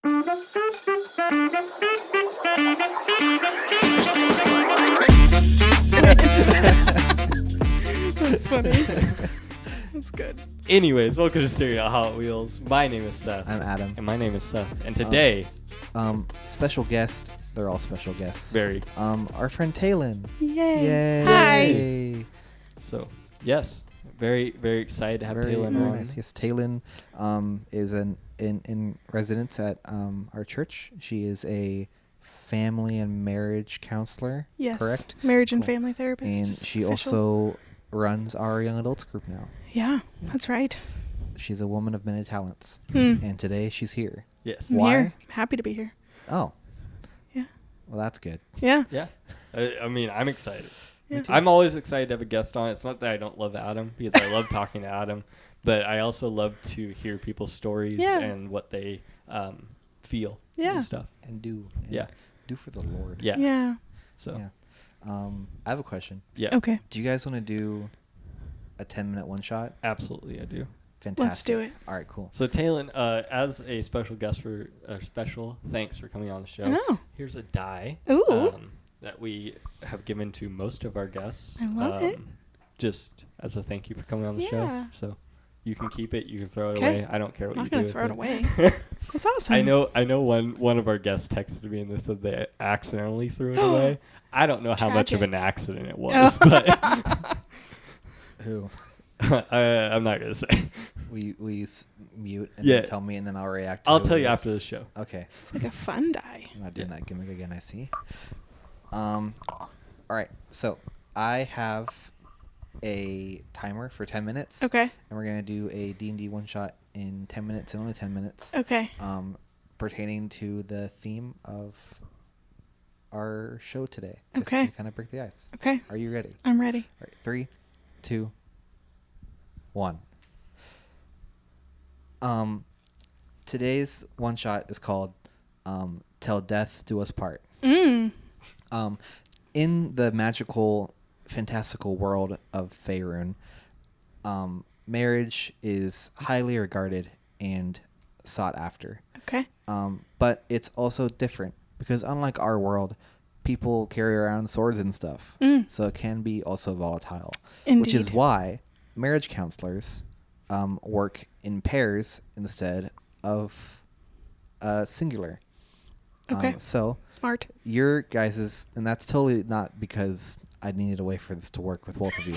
That's funny. That's good. Anyways, welcome to Stereo Hot Wheels. My name is Seth. I'm Adam. And my name is Seth. And today, Special guest. They're all special guests. very. Our friend Taylen. Yay. Hi. So, yes, very, very excited to have Taylen on. Nice. Yes, Taylen is in residence at our church. She is a family and marriage counselor. Yes. Correct? Marriage and Cool. family therapist. And Just she official. also runs our young adults group now. Yeah, that's right. She's a woman of many talents. Hmm. And today she's here. Yes. I'm Why? here. Happy to be here. Oh. Yeah. Well, that's good. Yeah. Yeah. I mean, I'm excited. Yeah. I'm always excited to have a guest on. It's not that I don't love Adam, because I love talking to Adam, but I also love to hear people's stories and what they feel and stuff. And do. Yeah. Do for the Lord. Yeah. Yeah. So, Yeah. I have a question. yeah. Okay. Do you guys want to do a 10-minute one-shot? Absolutely, I do. Fantastic. Let's do it. All right, cool. So, Taylen, as a special guest special thanks for coming on the show. Oh. Here's a die Ooh. that we have given to most of our guests. I love it. Just as a thank you for coming on the show. Yeah. So, you can keep it. You can throw it 'Kay. away. I don't care what I'm you not do. going to throw it with away. That's awesome. I know one of our guests texted me and they said they accidentally threw it away. I don't know how much of an Tragic. accident it was, but Who? I'm not going to say. Will you mute and Yeah. then tell me, and then I'll react to I'll who tell it you is? after the show. Okay. It's like a fun die. I'm not doing that gimmick again, I see. All right. So I have a timer for 10 minutes. Okay. And we're going to do a D&D one-shot in 10 minutes and only 10 minutes. Okay. Pertaining to the theme of our show today. Just Okay. to kind of break the ice. Okay. Are you ready? I'm ready. All right. 3, 2, 1. Today's one shot is called "Till Death Do Us Part." Mm. In the magical, fantastical world of Faerun, marriage is highly regarded and sought after. Okay. But it's also different because unlike our world, people carry around swords and stuff. Mm. So it can be also volatile. Indeed. Which is why marriage counselors work in pairs instead of singular. Okay. So Smart. your guys's, and that's totally not because I needed a way for this to work with both of you.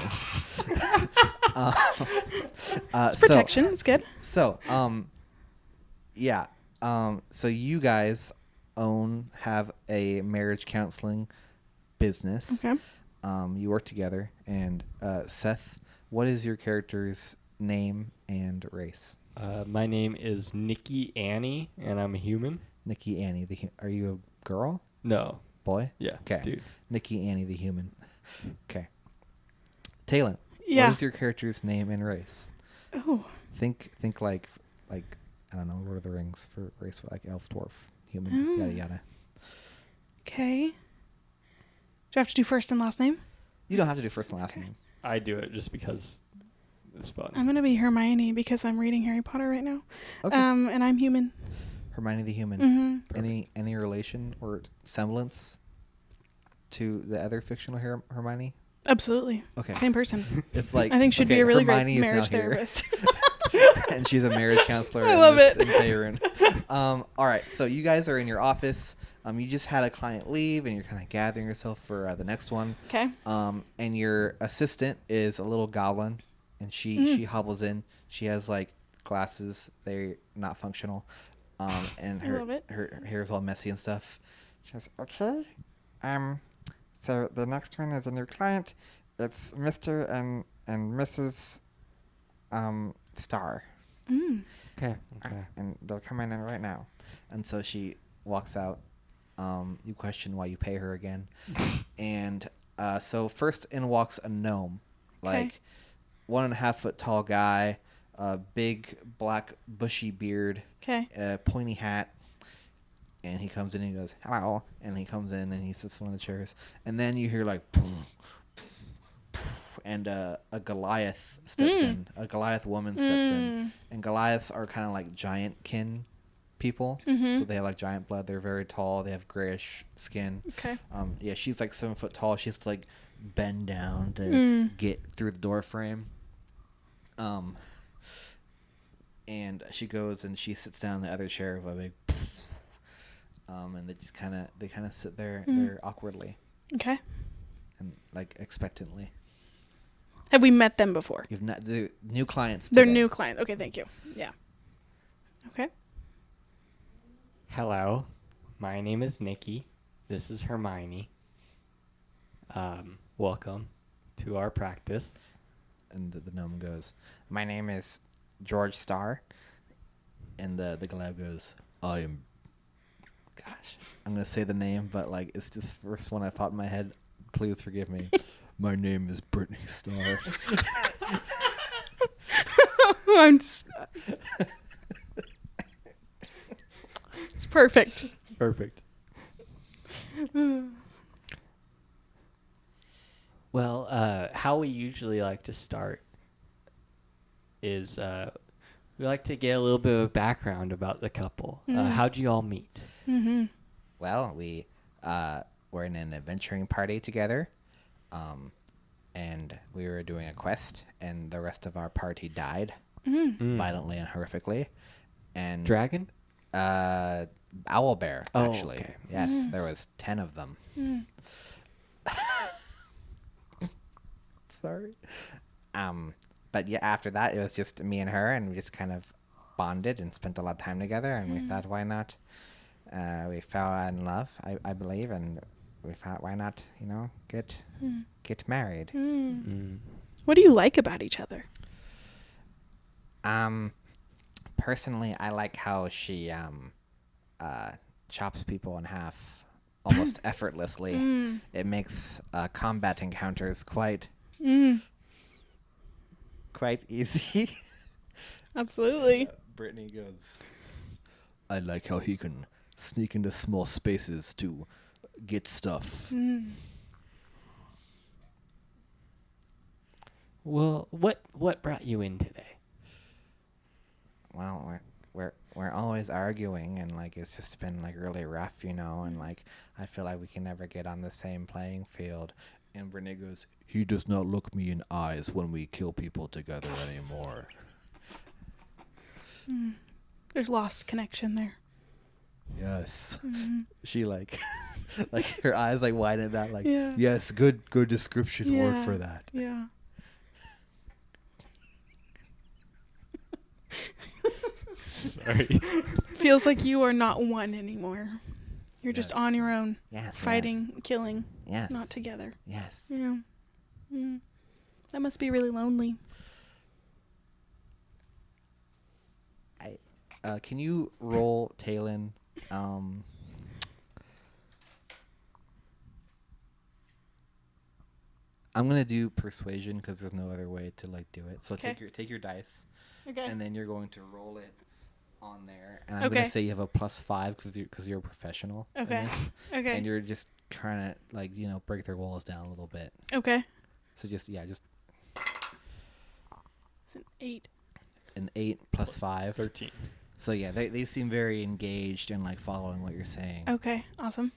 It's protection. It's good. So, yeah. So you guys have a marriage counseling business. Okay. You work together, and Seth, what is your character's name and race? My name is Nikki Annie, and I'm a human. Nikki Annie, are you a girl? No. Boy? Yeah. Okay. Dude. Nikki Annie, the human. Okay. Taylen, Yeah. what is your character's name and race? Oh. Think like I don't know, Lord of the Rings for race, like elf, dwarf, human, Oh. yada yada. Okay. Do I have to do first and last name? You don't have to do first and last name. I do it just because it's fun. I'm going to be Hermione because I'm reading Harry Potter right now. Okay. And I'm human. Hermione the human. Mm-hmm. Any relation or semblance to the other fictional Hermione? Absolutely. Okay. Same person. It's like I think she'd be okay, a really Hermione great is now marriage here. therapist. And she's a marriage counselor. I love it. In Faerun. All right, so you guys are in your office. You just had a client leave, and you're kind of gathering yourself for the next one. Okay. And your assistant is a little goblin, and she hobbles in. She has like glasses; they're not functional, and I love it. her hair's all messy and stuff. She goes, "Okay, so the next one is a new client. It's Mr. and Mrs. Star." Okay. And they're coming in right now. And so she walks out. You question why you pay her again. And so first in walks a gnome. Like 1.5 foot tall guy, big black bushy beard, pointy hat. And he comes in and he goes, "Hello." And he comes in and he sits in one of the chairs. And then you hear like, boom, and a Goliath steps in. A Goliath woman steps in. And Goliaths are kind of like giant-kin people. Mm-hmm. So they have like giant blood. They're very tall. They have grayish skin. Okay. Yeah, she's like 7 foot tall. She has to like bend down to get through the door frame. And she goes and she sits down in the other chair with a big and they just kind of sit there awkwardly. Okay. And like expectantly. Have we met them before? You've not the new clients They're today. new clients. Okay, thank you. Yeah. Okay. Hello, my name is Nikki. This is Hermione. Welcome to our practice. And the gnome goes, "My name is George Starr." And the glab goes, "I am." Gosh, I'm gonna say the name, but like it's just the first one I popped in my head. Please forgive me. My name is Brittany Starr. It's perfect. Perfect. Well, how we usually like to start is we like to get a little bit of a background about the couple. How'd you all meet? Mm-hmm. Well, we were in an adventuring party together, and we were doing a quest, and the rest of our party died violently and horrifically. And Dragon? Owlbear, actually. Okay. Yes, there was 10 of them. Sorry. But yeah, after that, it was just me and her, and we just kind of bonded and spent a lot of time together, and we thought, why not? We fell in love, I believe, and we thought, why not, get married? What do you like about each other? Personally, I like how she chops people in half almost effortlessly. It makes combat encounters quite easy. Absolutely. Brittany goes, "I like how he can sneak into small spaces to get stuff." Well, what brought you in today? Well, we're always arguing, and like it's just been like really rough, and like I feel like we can never get on the same playing field. And Brittany goes, "He does not look me in eyes when we kill people together anymore." There's lost connection there. Yes. She like her eyes like widen out like, Yeah. yes, good description word Yeah. for that. Yeah. Sorry. Feels like you are not one anymore. You're just Yes. on your own, Yes. fighting, killing, Yes. not together. Yes. Yeah. That must be really lonely. Can you roll Taylen? I'm gonna do persuasion because there's no other way to like do it. So Okay. take your dice, Okay. and then you're going to roll it on there. And I'm gonna say you have a +5 because you're a professional. in Okay. this, Okay. And you're just trying to like break their walls down a little bit. Okay. So just It's an 8. an 8 +5. 13. So yeah, they seem very engaged and like following what you're saying. Okay. Awesome.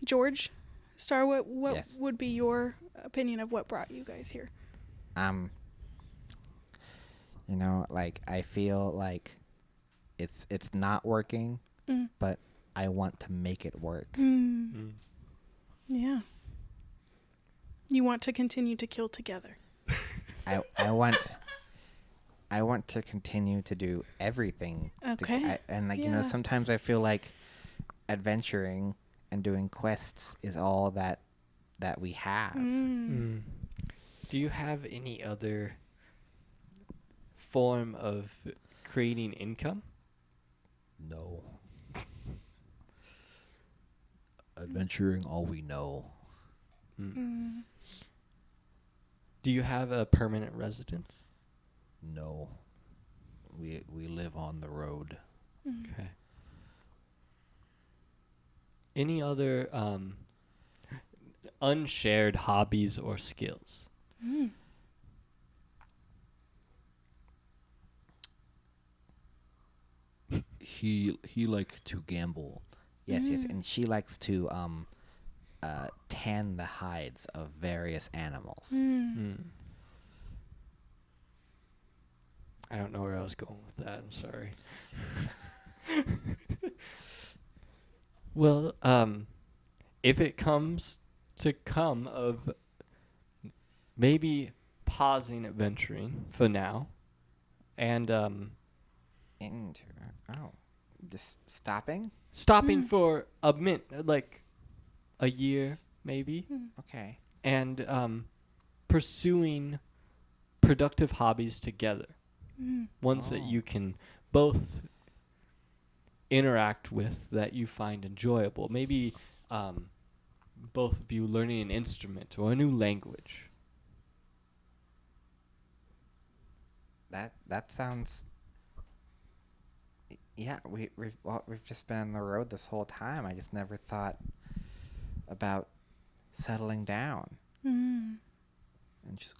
George, Star, what Yes. would be your opinion of what brought you guys here? Like I feel like it's not working, but I want to make it work. Yeah. You want to continue to kill together. I want to continue to do everything. Okay. Sometimes I feel like adventuring and doing quests is all that we have. Do you have any other form of creating income? No. Adventuring all we know. Do you have a permanent residence? No. We live on the road. Okay. Any other unshared hobbies or skills? he like to gamble. Yes, yes, and she likes to tan the hides of various animals. I don't know where I was going with that. I'm sorry. Well, if it comes of maybe pausing adventuring for now, and Just stopping. stopping for a like a year maybe, Okay. and pursuing productive hobbies together. Ones that you can both interact with that you find enjoyable. Maybe both of you learning an instrument or a new language. That sounds. Yeah, we've just been on the road this whole time. I just never thought about settling down. And just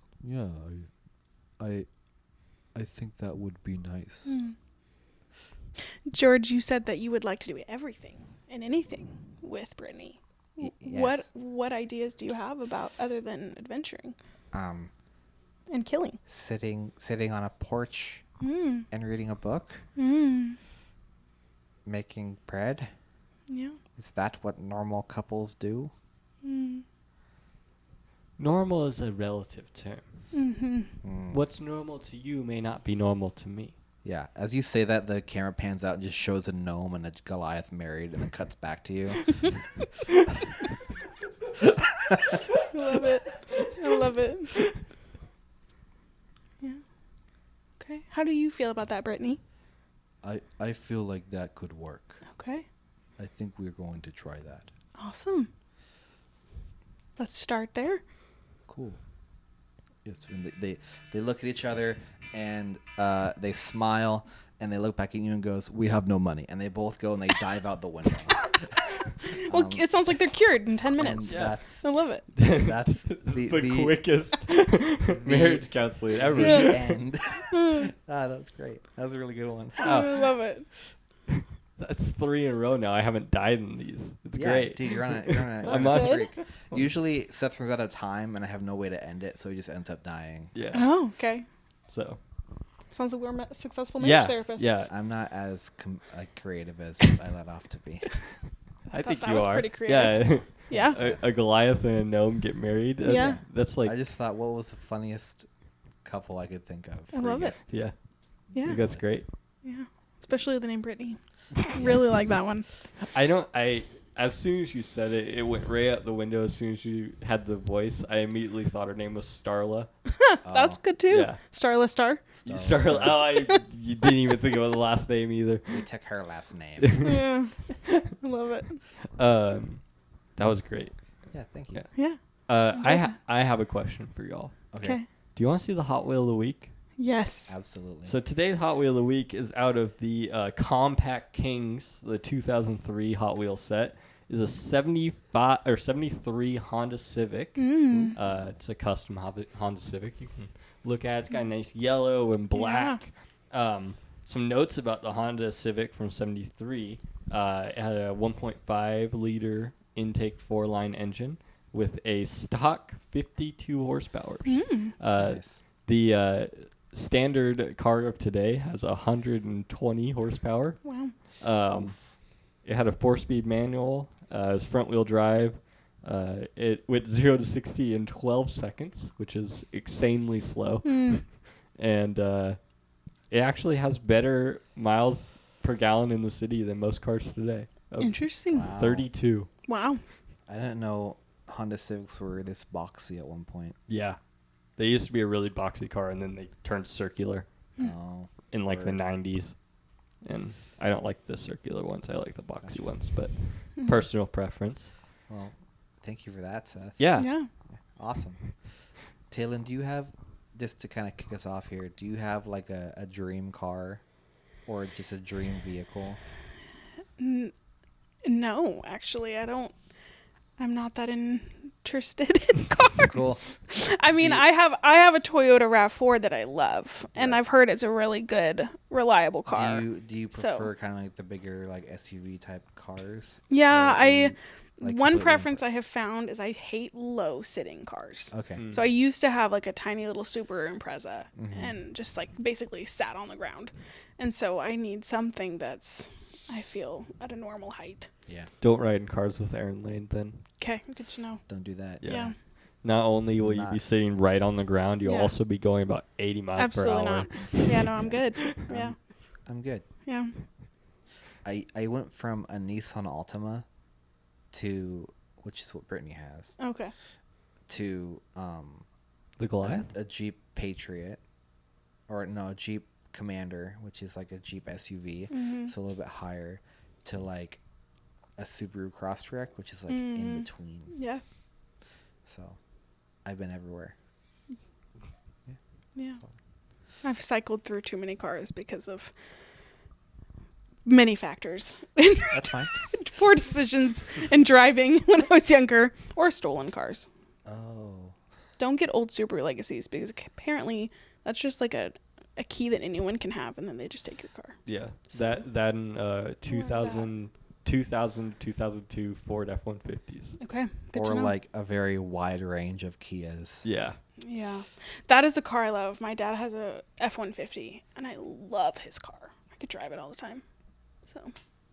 I think that would be nice. George, you said that you would like to do everything and anything with Brittany. Yes. What ideas do you have about other than adventuring and killing? Sitting on a porch and reading a book. Making bread. Yeah. Is that what normal couples do? Normal is a relative term. What's normal to you may not be normal to me. Yeah. As you say that, the camera pans out and just shows a gnome and a Goliath married, and then cuts back to you. Love it. I love it. Yeah. Okay. How do you feel about that, Brittany? I feel like that could work. Okay. I think we're going to try that. Awesome. Let's start there. Cool. Yes, and they look at each other and they smile and they look back at you and goes, "We have no money," and they both go and they dive out the window. Well, it sounds like they're cured in 10 minutes. Yeah. I love it. That's the quickest marriage counseling ever. The end. That's great. That was a really good one. I love it. That's 3 in a row now. I haven't died in these. It's great. Dude, you're on a I'm on streak. Usually Seth runs out of time and I have no way to end it, so he just ends up dying. Yeah. Oh, okay. So. Sounds like we're successful marriage therapists. Yeah. I'm not as creative as I let off to be. I think that you was are. pretty creative. Yeah. Yeah. A Goliath and a gnome get married. That's like. I just thought, what was the funniest couple I could think of? I love it. Yeah. Yeah. I think that's great. Yeah. Especially the name Brittany. Really like that one. As soon as you said it, it went right out the window. As soon as you had the voice, I immediately thought her name was Starla. That's good too. Yeah. Starla Star. Starla. You didn't even think about the last name either. We took her last name. Yeah. I love it. That was great. Yeah, thank you. Yeah. I have a question for y'all. Okay. Do you want to see the Hot Wheel of the Week? Yes. Absolutely. So today's Hot Wheel of the Week is out of the Compact Kings, the 2003 Hot Wheel set. Is a 73 Honda Civic. It's a custom Honda Civic. You can look at it. It's got a nice yellow and black. Yeah. Some notes about the Honda Civic from 73. It had a 1.5 liter intake 4-line engine with a stock 52 horsepower. Nice. The standard car of today has 120 horsepower. Wow. It had a 4-speed manual. It was front-wheel drive. It went 0 to 60 in 12 seconds, which is insanely slow. And it actually has better miles per gallon in the city than most cars today. Interesting. Wow. 32. Wow. I didn't know Honda Civics were this boxy at one point. Yeah. They used to be a really boxy car, and then they turned circular in like the 90s. And I don't like the circular ones. I like the boxy ones, but personal preference. Well, thank you for that, Seth. Yeah. Yeah. Awesome. Taylen, do you have, just to kind of kick us off here, do you have like a dream car or just a dream vehicle? No, actually, I don't. I'm not that interested in cars. Cool. I mean, I have a Toyota RAV4 that I love, and I've heard it's a really good, reliable car. Do you prefer kind of like the bigger like SUV type cars? Yeah, Or are you, like, one completely preference I have found is I hate low sitting cars. Okay. So I used to have like a tiny little Subaru Impreza and just like basically sat on the ground. And so I need something that's, I feel, at a normal height. Yeah. Don't ride in cars with Aaron Lane then. Okay, good to know. Don't do that. Yeah. Not only will you be sitting right on the ground, you'll also be going about 80 miles per hour. Absolutely not. Yeah, no, I'm good. Yeah. I'm good. Yeah. I went from a Nissan Altima to, which is what Brittany has, Okay. to The Goliath? a Jeep Patriot, or no, a Jeep Commander, which is like a Jeep SUV, so a little bit higher, to like a Subaru Crosstrek, which is like in between. Yeah. So I've been everywhere. Yeah. So. I've cycled through too many cars because of many factors. That's fine. Poor decisions in driving when I was younger, or stolen cars. Oh. Don't get old Subaru Legacies, because apparently that's just like a key that anyone can have, and then they just take your car. Yeah. So- That in 2002 Ford F-150s. Okay, good to Or know. like a very wide range of Kias. Yeah. Yeah, that is a car I love. My dad has a F-150, and I love his car. I could drive it all the time. So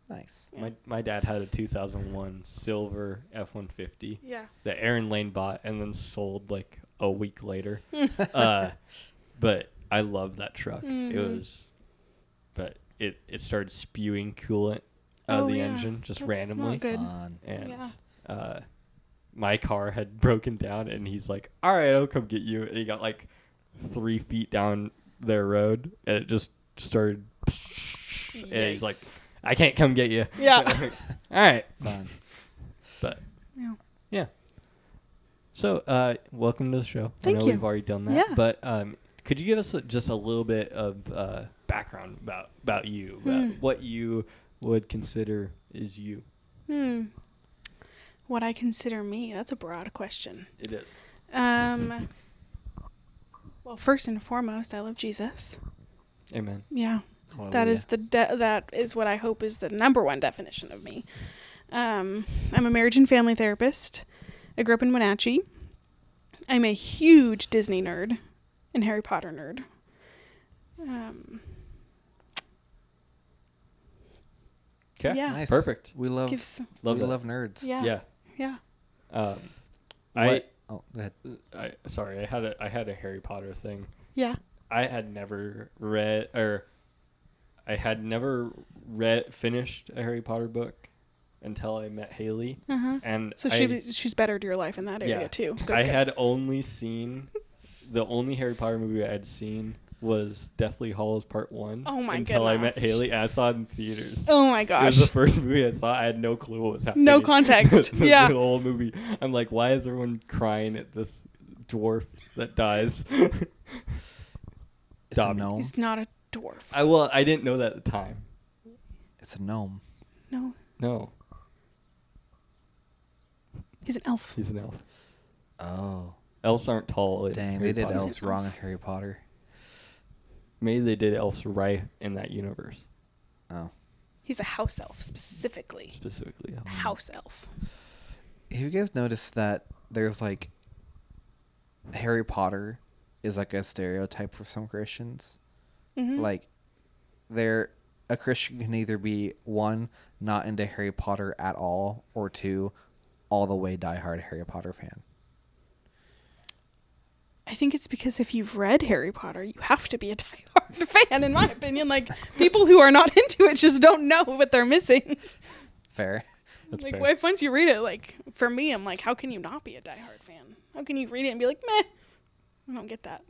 Nice. yeah. My dad had a 2001 silver F-150 Yeah. that Aaron Lane bought and then sold like a week later. But I love that truck. It was, but it started spewing coolant out of the engine just That's randomly. not good. Fun. And Yeah. my car had broken down, and he's like, "All right, I'll come get you." And he got like 3 feet down their road, and it just started. And he's like, Yikes. "I can't come get you." Yeah. All right. Fun. But Yeah. yeah. So, welcome to the show. Thank I know you. we've already done that. Yeah. But could you give us just a little bit of background about you, about what you would consider is you? What I consider me? That's a broad question. It is. Well, first and foremost, I love Jesus. Amen. Yeah. Hallelujah. That is that is what I hope is the number one definition of me. I'm a marriage and family therapist. I grew up in Wenatchee. I'm a huge Disney nerd and Harry Potter nerd. Okay. Yeah. Nice. Perfect. We love Love we that. love nerds. Yeah. Yeah. Yeah. Oh, go ahead. Sorry, I had a Harry Potter thing. Yeah. I had never finished a Harry Potter book until I met Haley. And So she's better to your life in that area too. Good, I good. had only seen the only Harry Potter movie I had seen was Deathly Hallows Part 1. Oh my until I met gosh. Haley, and I saw it in theaters. Oh my It gosh. was the first movie I saw. I had no clue what was happening. No context. Yeah. The whole movie. I'm like, why is everyone crying at this dwarf that dies? It's a Dobby. gnome. He's not a dwarf. I didn't know that at the time. It's a gnome. No. No, He's an elf. he's an elf. Oh, Elves aren't tall. in dang! Harry They did Potter. elves wrong in Harry Potter. Maybe they did elves right in that universe Oh, He's a house elf specifically. specifically. A house elf. have you guys noticed that there's like Harry Potter is like a stereotype for some Christians? Mm-hmm. Like, a Christian can either be one, not into Harry Potter at all, or two, all the way diehard Harry Potter fan. I think it's because if you've read Harry Potter, you have to be a diehard fan, in my opinion. Like, people who are not into it just don't know what they're missing. Fair. That's Like, fair. once you read it, like, for me, I'm like, how can you not be a diehard fan? How can you read it and be like, meh? I don't get that.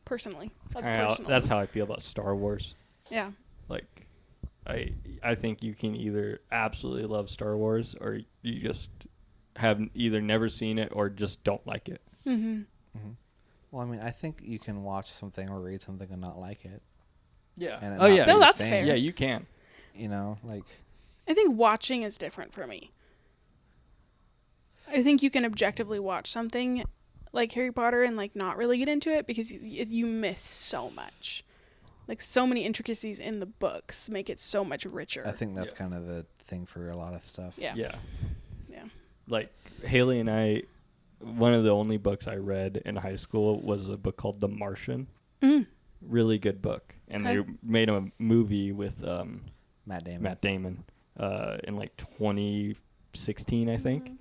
Personally. That's personal. That's how I feel about Star Wars. Yeah. Like, I think you can either absolutely love Star Wars or you just have either never seen it or just don't like it. Mm-hmm. Mm-hmm. Well, I mean, I think you can watch something or read something and not like it. Yeah. And it Oh not yeah. be No, your that's thing. fair. Yeah, you can. You know, like, I think watching is different for me. I think you can objectively watch something like Harry Potter and like not really get into it because you miss so much. Like so many intricacies in the books make it so much richer. I think that's kind of the thing for a lot of stuff. Yeah. Yeah. Yeah. Like Haley and I, one of the only books I read in high school was a book called The Martian. Really good book. And they made a movie with Matt Damon in like 2016, I think.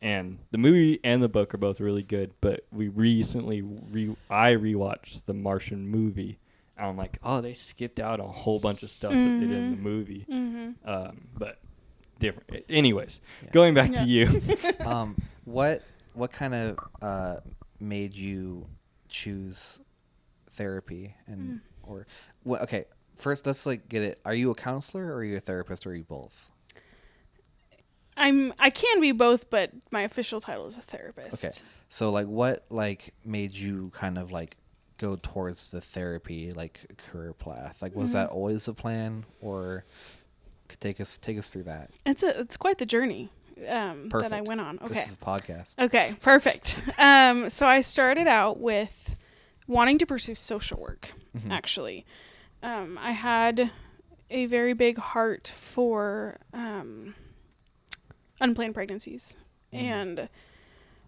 And the movie and the book are both really good, but we recently I rewatched the Martian movie, and I'm like, oh, they skipped out a whole bunch of stuff that they did in the movie. But different. Anyways, going back to you. What kind of made you choose therapy and or what? Okay, first let's like get it. Are you a counselor or are you a therapist or are you both? I can be both, but my official title is a therapist. Okay. So like what like made you kind of like go towards the therapy like career path? Like was that always the plan or take us through that? It's quite the journey that I went on. Okay. This is a podcast. Okay, perfect. So I started out with wanting to pursue social work, actually. I had a very big heart for unplanned pregnancies and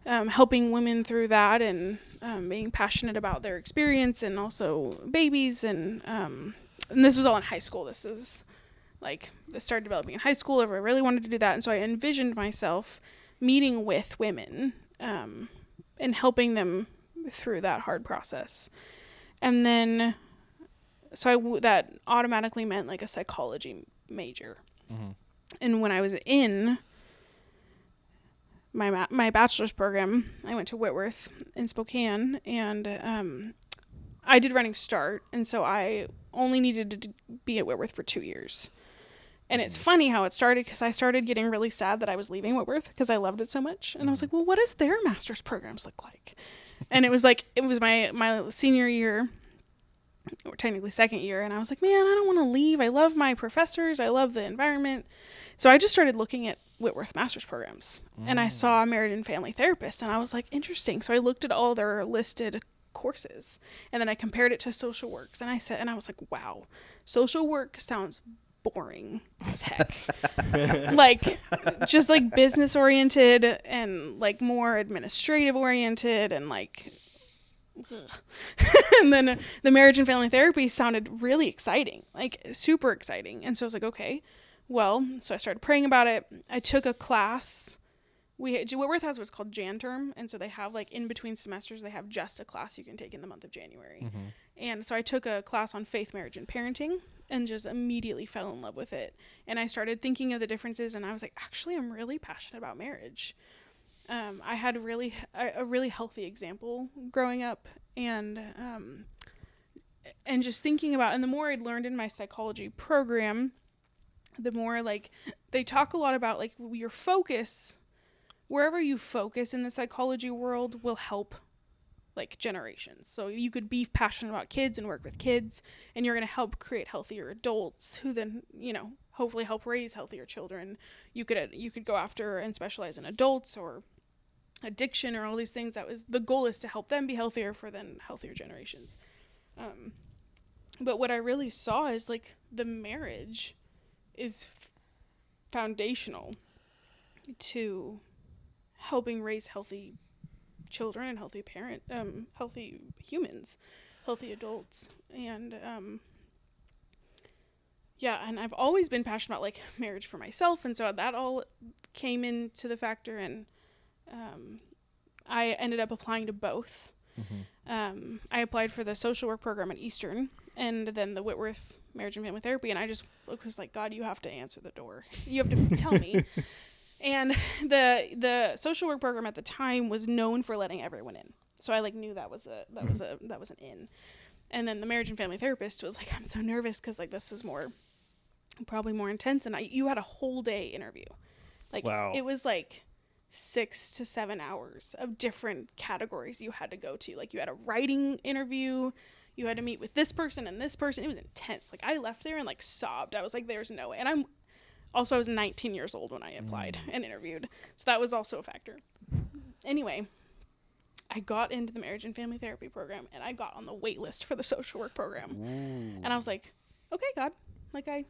helping women through that and being passionate about their experience and also babies. And this was all in high school. This started developing in high school. I really wanted to do that. And so I envisioned myself meeting with women and helping them through that hard process. And then, that automatically meant like a psychology major. And when I was in my bachelor's program, I went to Whitworth in Spokane, and I did Running Start, and so I only needed to be at Whitworth for 2 years. And it's funny how it started, because I started getting really sad that I was leaving Whitworth because I loved it so much. And I was like, well, what does their master's programs look like? And it was my senior year, or technically second year, and I was like, man, I don't want to leave. I love my professors. I love the environment. So I just started looking at Whitworth master's programs, and I saw marriage and family therapist, and I was like, interesting. So I looked at all their listed courses, and then I compared it to social works, and I was like, wow, social work sounds boring as heck. Like just like business oriented and like more administrative oriented and like and then the marriage and family therapy sounded really exciting, like super exciting. And so I was like, okay, well, so I started praying about it. I took a class. Whitworth has what's called Jan term, and so they have like in between semesters they have just a class you can take in the month of January. And so I took a class on faith, marriage, and parenting, and just immediately fell in love with it. And I started thinking of the differences, and I was like, actually, I'm really passionate about marriage. I had a really healthy example growing up, and just thinking about, and the more I'd learned in my psychology program, the more like they talk a lot about like your focus, wherever you focus in the psychology world will help like generations. So you could be passionate about kids and work with kids, and you're going to help create healthier adults who then, hopefully help raise healthier children. You could go after and specialize in adults or addiction or all these things. The goal is to help them be healthier for then healthier generations. But what I really saw is like the marriage is foundational to helping raise healthy children and healthy healthy humans, healthy adults. And and I've always been passionate about like marriage for myself, and so that all came into the factor, and I ended up applying to both. I applied for the social work program at Eastern and then the Whitworth marriage and family therapy, and I just was like, God, you have to answer the door. You have to tell me. And the social work program at the time was known for letting everyone in. So I like knew that was an in. And then the marriage and family therapist was like, I'm so nervous because like this is probably more intense. And you had a whole day interview. Like wow. It was like 6 to 7 hours of different categories you had to go to. Like you had a writing interview, you had to meet with this person and this person. It was intense. Like I left there and like sobbed. I was like, there's no way. And Also, I was 19 years old when I applied and interviewed. So that was also a factor. Anyway, I got into the marriage and family therapy program, and I got on the wait list for the social work program. Ooh. And I was like, okay, God, like I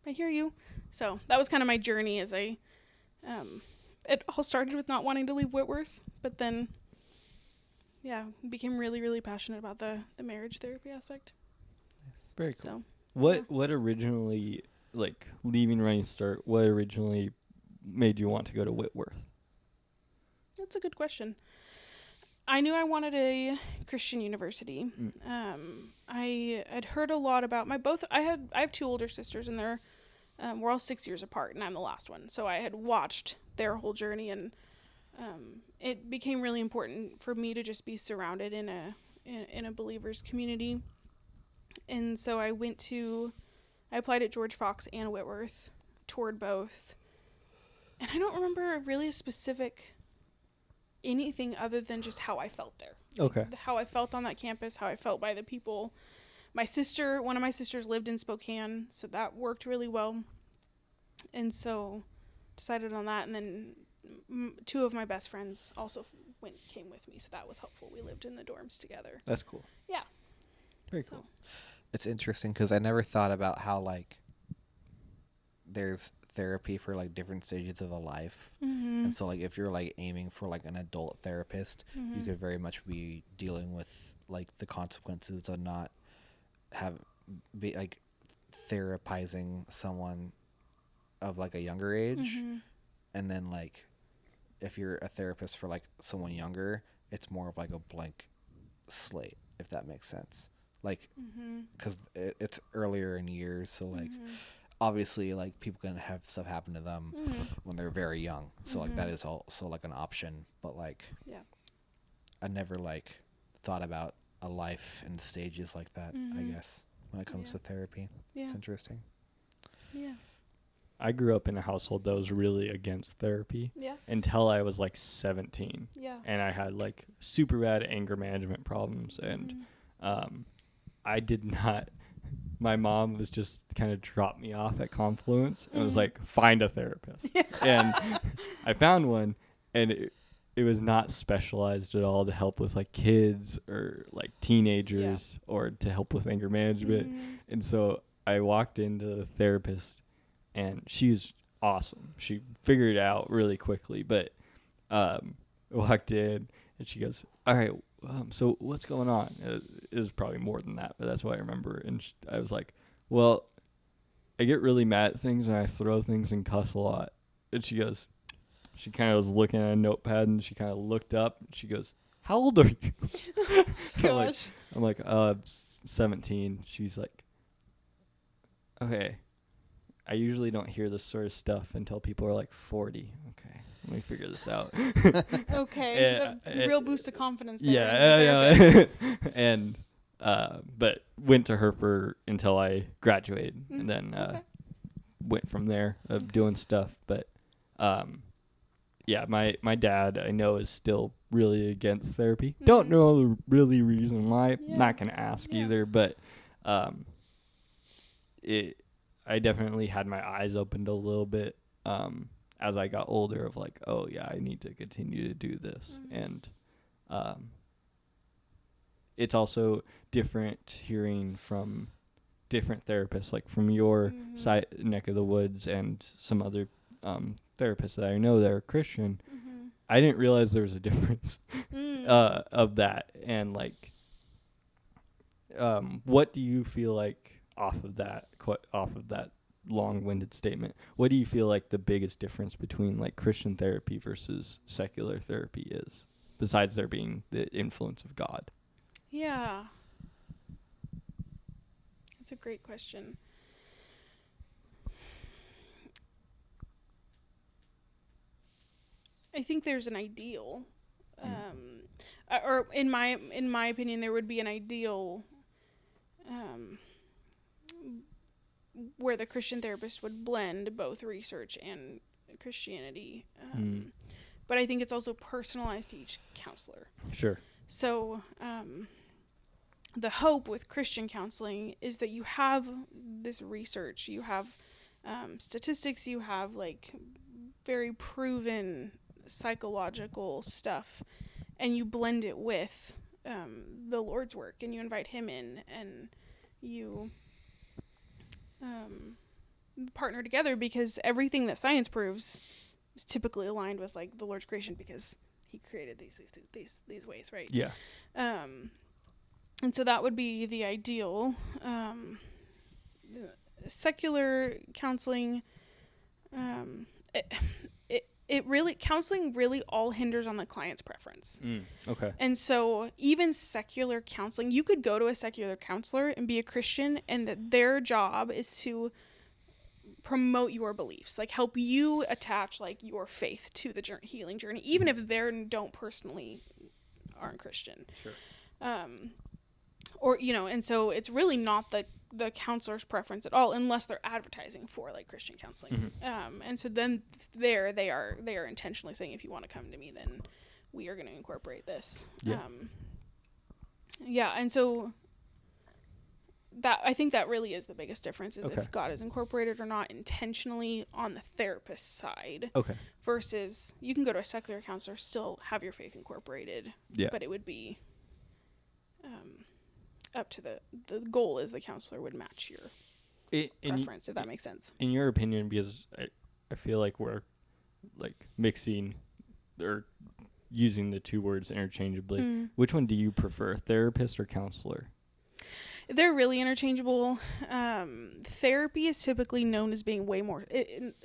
hear you. So that was kind of my journey as it all started with not wanting to leave Whitworth, but then, became really, really passionate about the marriage therapy aspect. Very cool. So, what originally, like, leaving Running Start, what originally made you want to go to Whitworth? That's a good question. I knew I wanted a Christian university. I had heard a lot about I have two older sisters, and we're all 6 years apart, and I'm the last one. So I had watched their whole journey, and it became really important for me to just be surrounded in a believer's community. And so I applied at George Fox and Whitworth, toured both, and I don't remember really a specific anything other than just how I felt there. Okay. Like how I felt on that campus, how I felt by the people. One of my sisters lived in Spokane, so that worked really well. And so decided on that, and then two of my best friends also came with me, so that was helpful. We lived in the dorms together. That's cool. Yeah. Very cool. It's interesting because I never thought about how, like, there's therapy for, like, different stages of a life. Mm-hmm. And so, like, if you're, like, aiming for, like, an adult therapist, you could very much be dealing with, like, the consequences of not therapizing someone of, like, a younger age. Mm-hmm. And then, like, if you're a therapist for, like, someone younger, it's more of, like, a blank slate, if that makes sense. Like, because it's earlier in years, so, like, obviously, like, people can have stuff happen to them when they're very young, so like that is also, like, an option. But, like, I never, like, thought about a life in stages like that. I guess when it comes to therapy, it's interesting. I grew up in a household that was really against therapy until I was, like, 17. And I had, like, super bad anger management problems, and I did not. My mom was just kind of dropped me off at Confluence and was like, find a therapist. And I found one, and it was not specialized at all to help with, like, kids or, like, teenagers or to help with anger management. And so I walked into the therapist, and she was awesome. She figured it out really quickly, but walked in, and she goes, all right, so what's going on? It was probably more than that, but that's what I remember. And I was like, well, I get really mad at things, and I throw things and cuss a lot. And she kind of was looking at a notepad, and she kind of looked up, and she goes, how old are you? Gosh. I'm like, 17. She's like, okay. I usually don't hear this sort of stuff until people are like 40. Okay, let me figure this out. Okay, real boost of confidence there. Yeah. And but went to her until I graduated, and then went from there doing stuff. But my dad, I know, is still really against therapy. Don't know the really reason why. Not gonna ask either, but I definitely had my eyes opened a little bit as I got older of like, oh yeah, I need to continue to do this. And it's also different hearing from different therapists, like from your side neck of the woods and some other therapists that I know that are Christian. I didn't realize there was a difference of that. And like, what do you feel like off of that long-winded statement, what do you feel like the biggest difference between like Christian therapy versus secular therapy is, besides there being the influence of God? Yeah, that's a great question. I think there's an ideal, or in my opinion, there would be an ideal where the Christian therapist would blend both research and Christianity. But I think it's also personalized to each counselor. Sure. So the hope with Christian counseling is that you have this research, you have statistics, you have like very proven psychological stuff, and you blend it with the Lord's work, and you invite him in, and you partner together, because everything that science proves is typically aligned with like the Lord's creation, because he created these ways, right? Yeah. And so that would be the ideal. Secular counseling, it really, counseling really all hinders on the client's preference. Okay. And so even secular counseling, you could go to a secular counselor and be a Christian, and that their job is to promote your beliefs, like help you attach like your faith to the healing journey, even if they don't personally aren't Christian. Sure. Or, you know, and so it's really not the counselor's preference at all, unless they're advertising for like Christian counseling. And so then they are intentionally saying, if you want to come to me, then we are going to incorporate this. Yeah. And so that, I think that really is the biggest difference, is if God is incorporated or not intentionally on the therapist side. Okay. Versus you can go to a secular counselor, still have your faith incorporated. Yeah. But it would be up to the goal is the counselor would match your preference, if that makes sense. In your opinion, because I feel like we're like mixing or using the two words interchangeably. Which one do you prefer, therapist or counselor? They're really interchangeable. Therapy is typically known as being way more,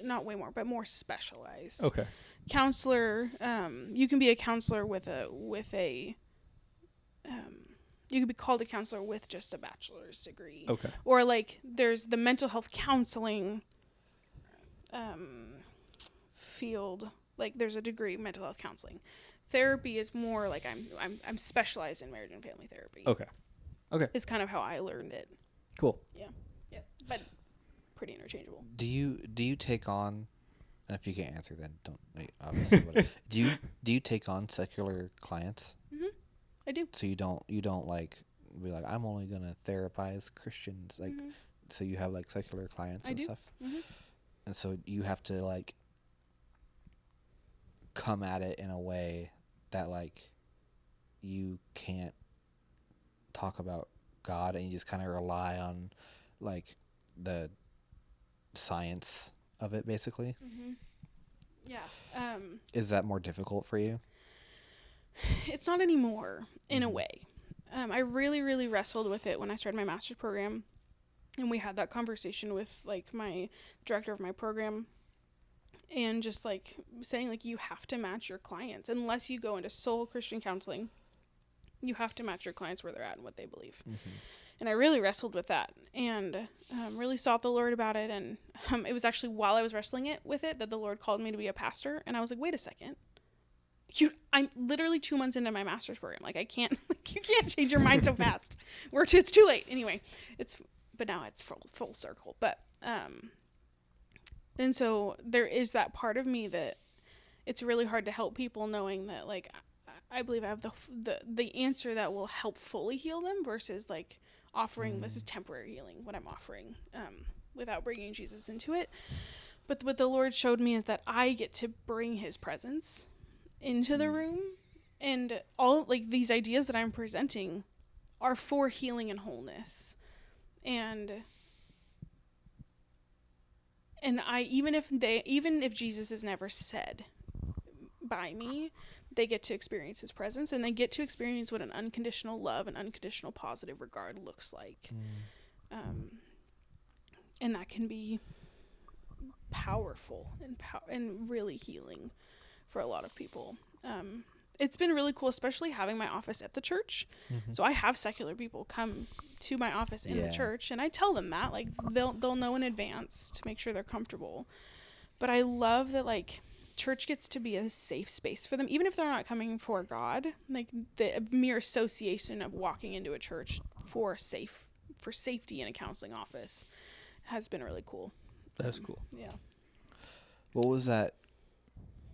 not way more, but more specialized. Okay. Counselor, you can be a counselor you could be called a counselor with just a bachelor's degree. Okay. Or like there's the mental health counseling field. Like there's a degree in mental health counseling. Therapy is more like I'm specialized in marriage and family therapy. Okay. Is kind of how I learned it. Cool. Yeah. But pretty interchangeable. Do you take on, and if you can't answer, then don't, obviously. But do you take on secular clients? I do. So you don't like be like, I'm only gonna therapize Christians, like, so you have like secular clients and stuff, and so you have to like come at it in a way that like you can't talk about God, and you just kind of rely on like the science of it, basically. Yeah. Is that more difficult for you? It's not anymore, in a way. I really, really wrestled with it when I started my master's program, and we had that conversation with like my director of my program, and just like saying like, you have to match your clients. Unless you go into sole Christian counseling, you have to match your clients where they're at and what they believe. And I really wrestled with that, and really sought the Lord about it. And it was actually while I was wrestling with it that the Lord called me to be a pastor. And I was like, wait a second. I'm literally 2 months into my master's program. Like, I can't, like, you can't change your mind so fast. It's too late. Anyway, but now it's full circle. But, and so there is that part of me that it's really hard to help people, knowing that, like, I believe I have the answer that will help fully heal them, versus like offering, this is temporary healing, what I'm offering, without bringing Jesus into it. But what the Lord showed me is that I get to bring his presence into the room, and all like these ideas that I'm presenting are for healing and wholeness. And even if Jesus is never said by me, they get to experience his presence, and they get to experience what an unconditional love and unconditional positive regard looks like. And that can be powerful and really healing for a lot of people. It's been really cool, especially having my office at the church. So I have secular people come to my office in the church, and I tell them that, like, they'll know in advance to make sure they're comfortable. But I love that, like, church gets to be a safe space for them, even if they're not coming for God. Like, the mere association of walking into a church for safety in a counseling office has been really cool. That's cool. Yeah. What was that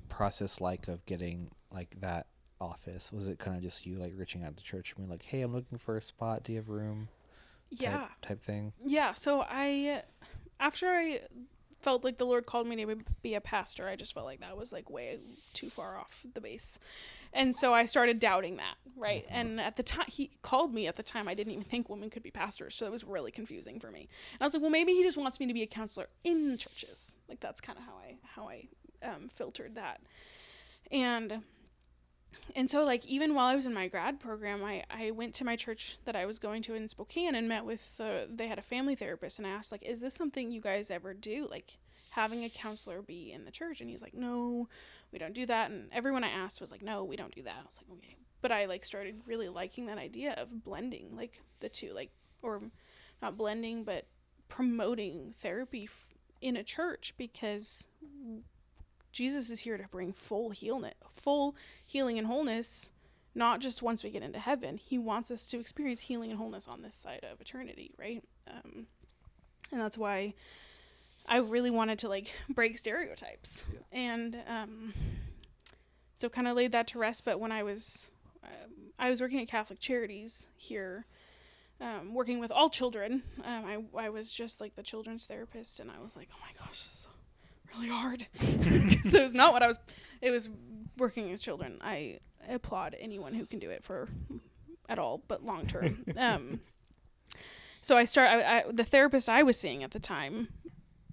process like of getting like that office? Was it kind of just you like reaching out to church and being like, hey, I'm looking for a spot, do you have room? Type thing? Yeah. So after I felt like the Lord called me to be a pastor. I just felt like that was like way too far off the base. And so I started doubting that, right? And at the time, he called me at the time, I didn't even think women could be pastors. So it was really confusing for me. And I was like, well, maybe he just wants me to be a counselor in churches. Like, that's kind of how I filtered that. And so, like, even while I was in my grad program, I went to my church that I was going to in Spokane and met with, they had a family therapist, and I asked, like, is this something you guys ever do? Like, having a counselor be in the church? And he's like, no, we don't do that. And everyone I asked was like, no, we don't do that. I was like, okay. But I, like, started really liking that idea of blending, like, the two, like, or not blending, but promoting therapy in a church, because Jesus is here to bring full healing and wholeness, not just once we get into heaven. He wants us to experience healing and wholeness on this side of eternity, right? And that's why I really wanted to, like, break stereotypes. Yeah. And so kind of laid that to rest. But when I was working at Catholic Charities here, working with all children, I was just like the children's therapist, and I was like, oh my gosh, this is really hard. Because it was not what it was working with children. I applaud anyone who can do it at all, but long term. So the therapist I was seeing at the time,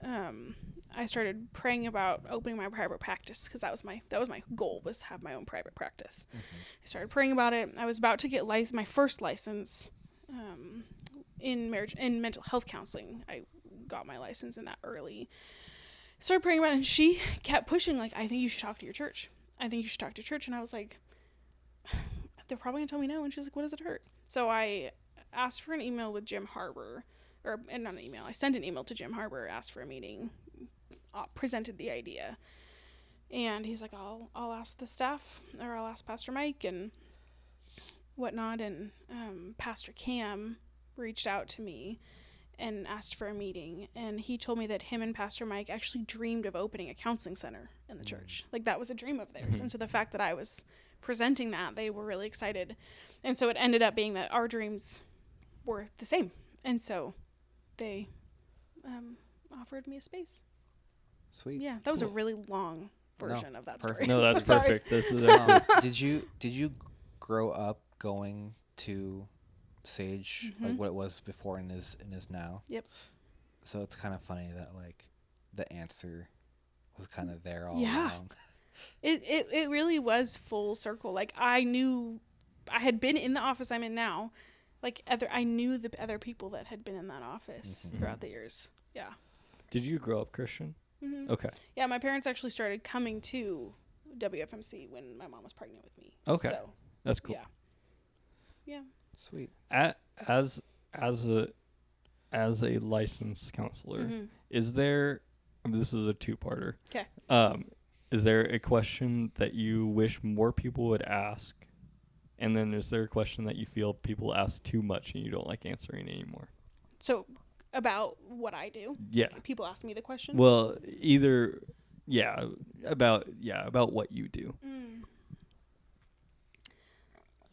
I started praying about opening my private practice, because that was my goal, was to have my own private practice. I started praying about it. I was about to get my first license in mental health counseling. I got my license in that early. Started praying about it, and she kept pushing, like, I think you should talk to your church. I think you should talk to your church. And I was like, they're probably gonna tell me no. And she's like, what does it hurt? So I asked for an email with Jim Harbour, and not an email. I sent an email to Jim Harbour, asked for a meeting, presented the idea, and he's like, I'll ask the staff, or I'll ask Pastor Mike and whatnot. And Pastor Cam reached out to me and asked for a meeting, and he told me that him and Pastor Mike actually dreamed of opening a counseling center in the church. Like, that was a dream of theirs. And so the fact that I was presenting that, they were really excited. And so it ended up being that our dreams were the same. And so they offered me a space. Sweet. Yeah, that was a really long version of that story. No, that's perfect. This is did you grow up going to Sage, like what it was before and is now? Yep. So it's kind of funny that, like, the answer was kind of there all along. It really was full circle. Like, I knew I had been in the office I'm in now. Like, I knew the other people that had been in that office throughout the years. Yeah. Did you grow up Christian? Mm-hmm. Okay. Yeah, my parents actually started coming to WFMC when my mom was pregnant with me. Okay. So, that's cool. Yeah. Sweet. As a licensed counselor, is there? This is a two-parter. Okay. Is there a question that you wish more people would ask, and then is there a question that you feel people ask too much and you don't like answering anymore? So, about what I do? Yeah. Like, people ask me the question. Well, either about what you do.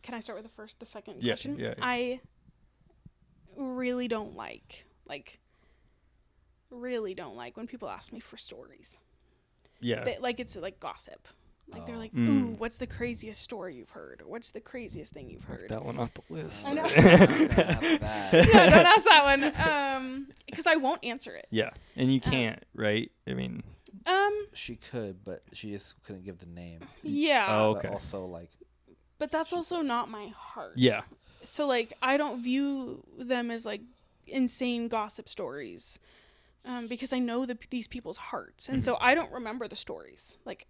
Can I start with the second question? Yeah. I really don't like when people ask me for stories. Yeah. It's like gossip. Like, they're like, ooh, what's the craziest story you've heard? Or what's the craziest thing you've heard? That one off the list. I know. Don't ask that. Yeah, don't ask that one. Because I won't answer it. Yeah. And you can't, right? I mean. She could, but she just couldn't give the name. Yeah. Oh, okay. But also, like. But that's also not my heart. Yeah. So, like, I don't view them as, like, insane gossip stories. Because I know these people's hearts. And so I don't remember the stories. Like,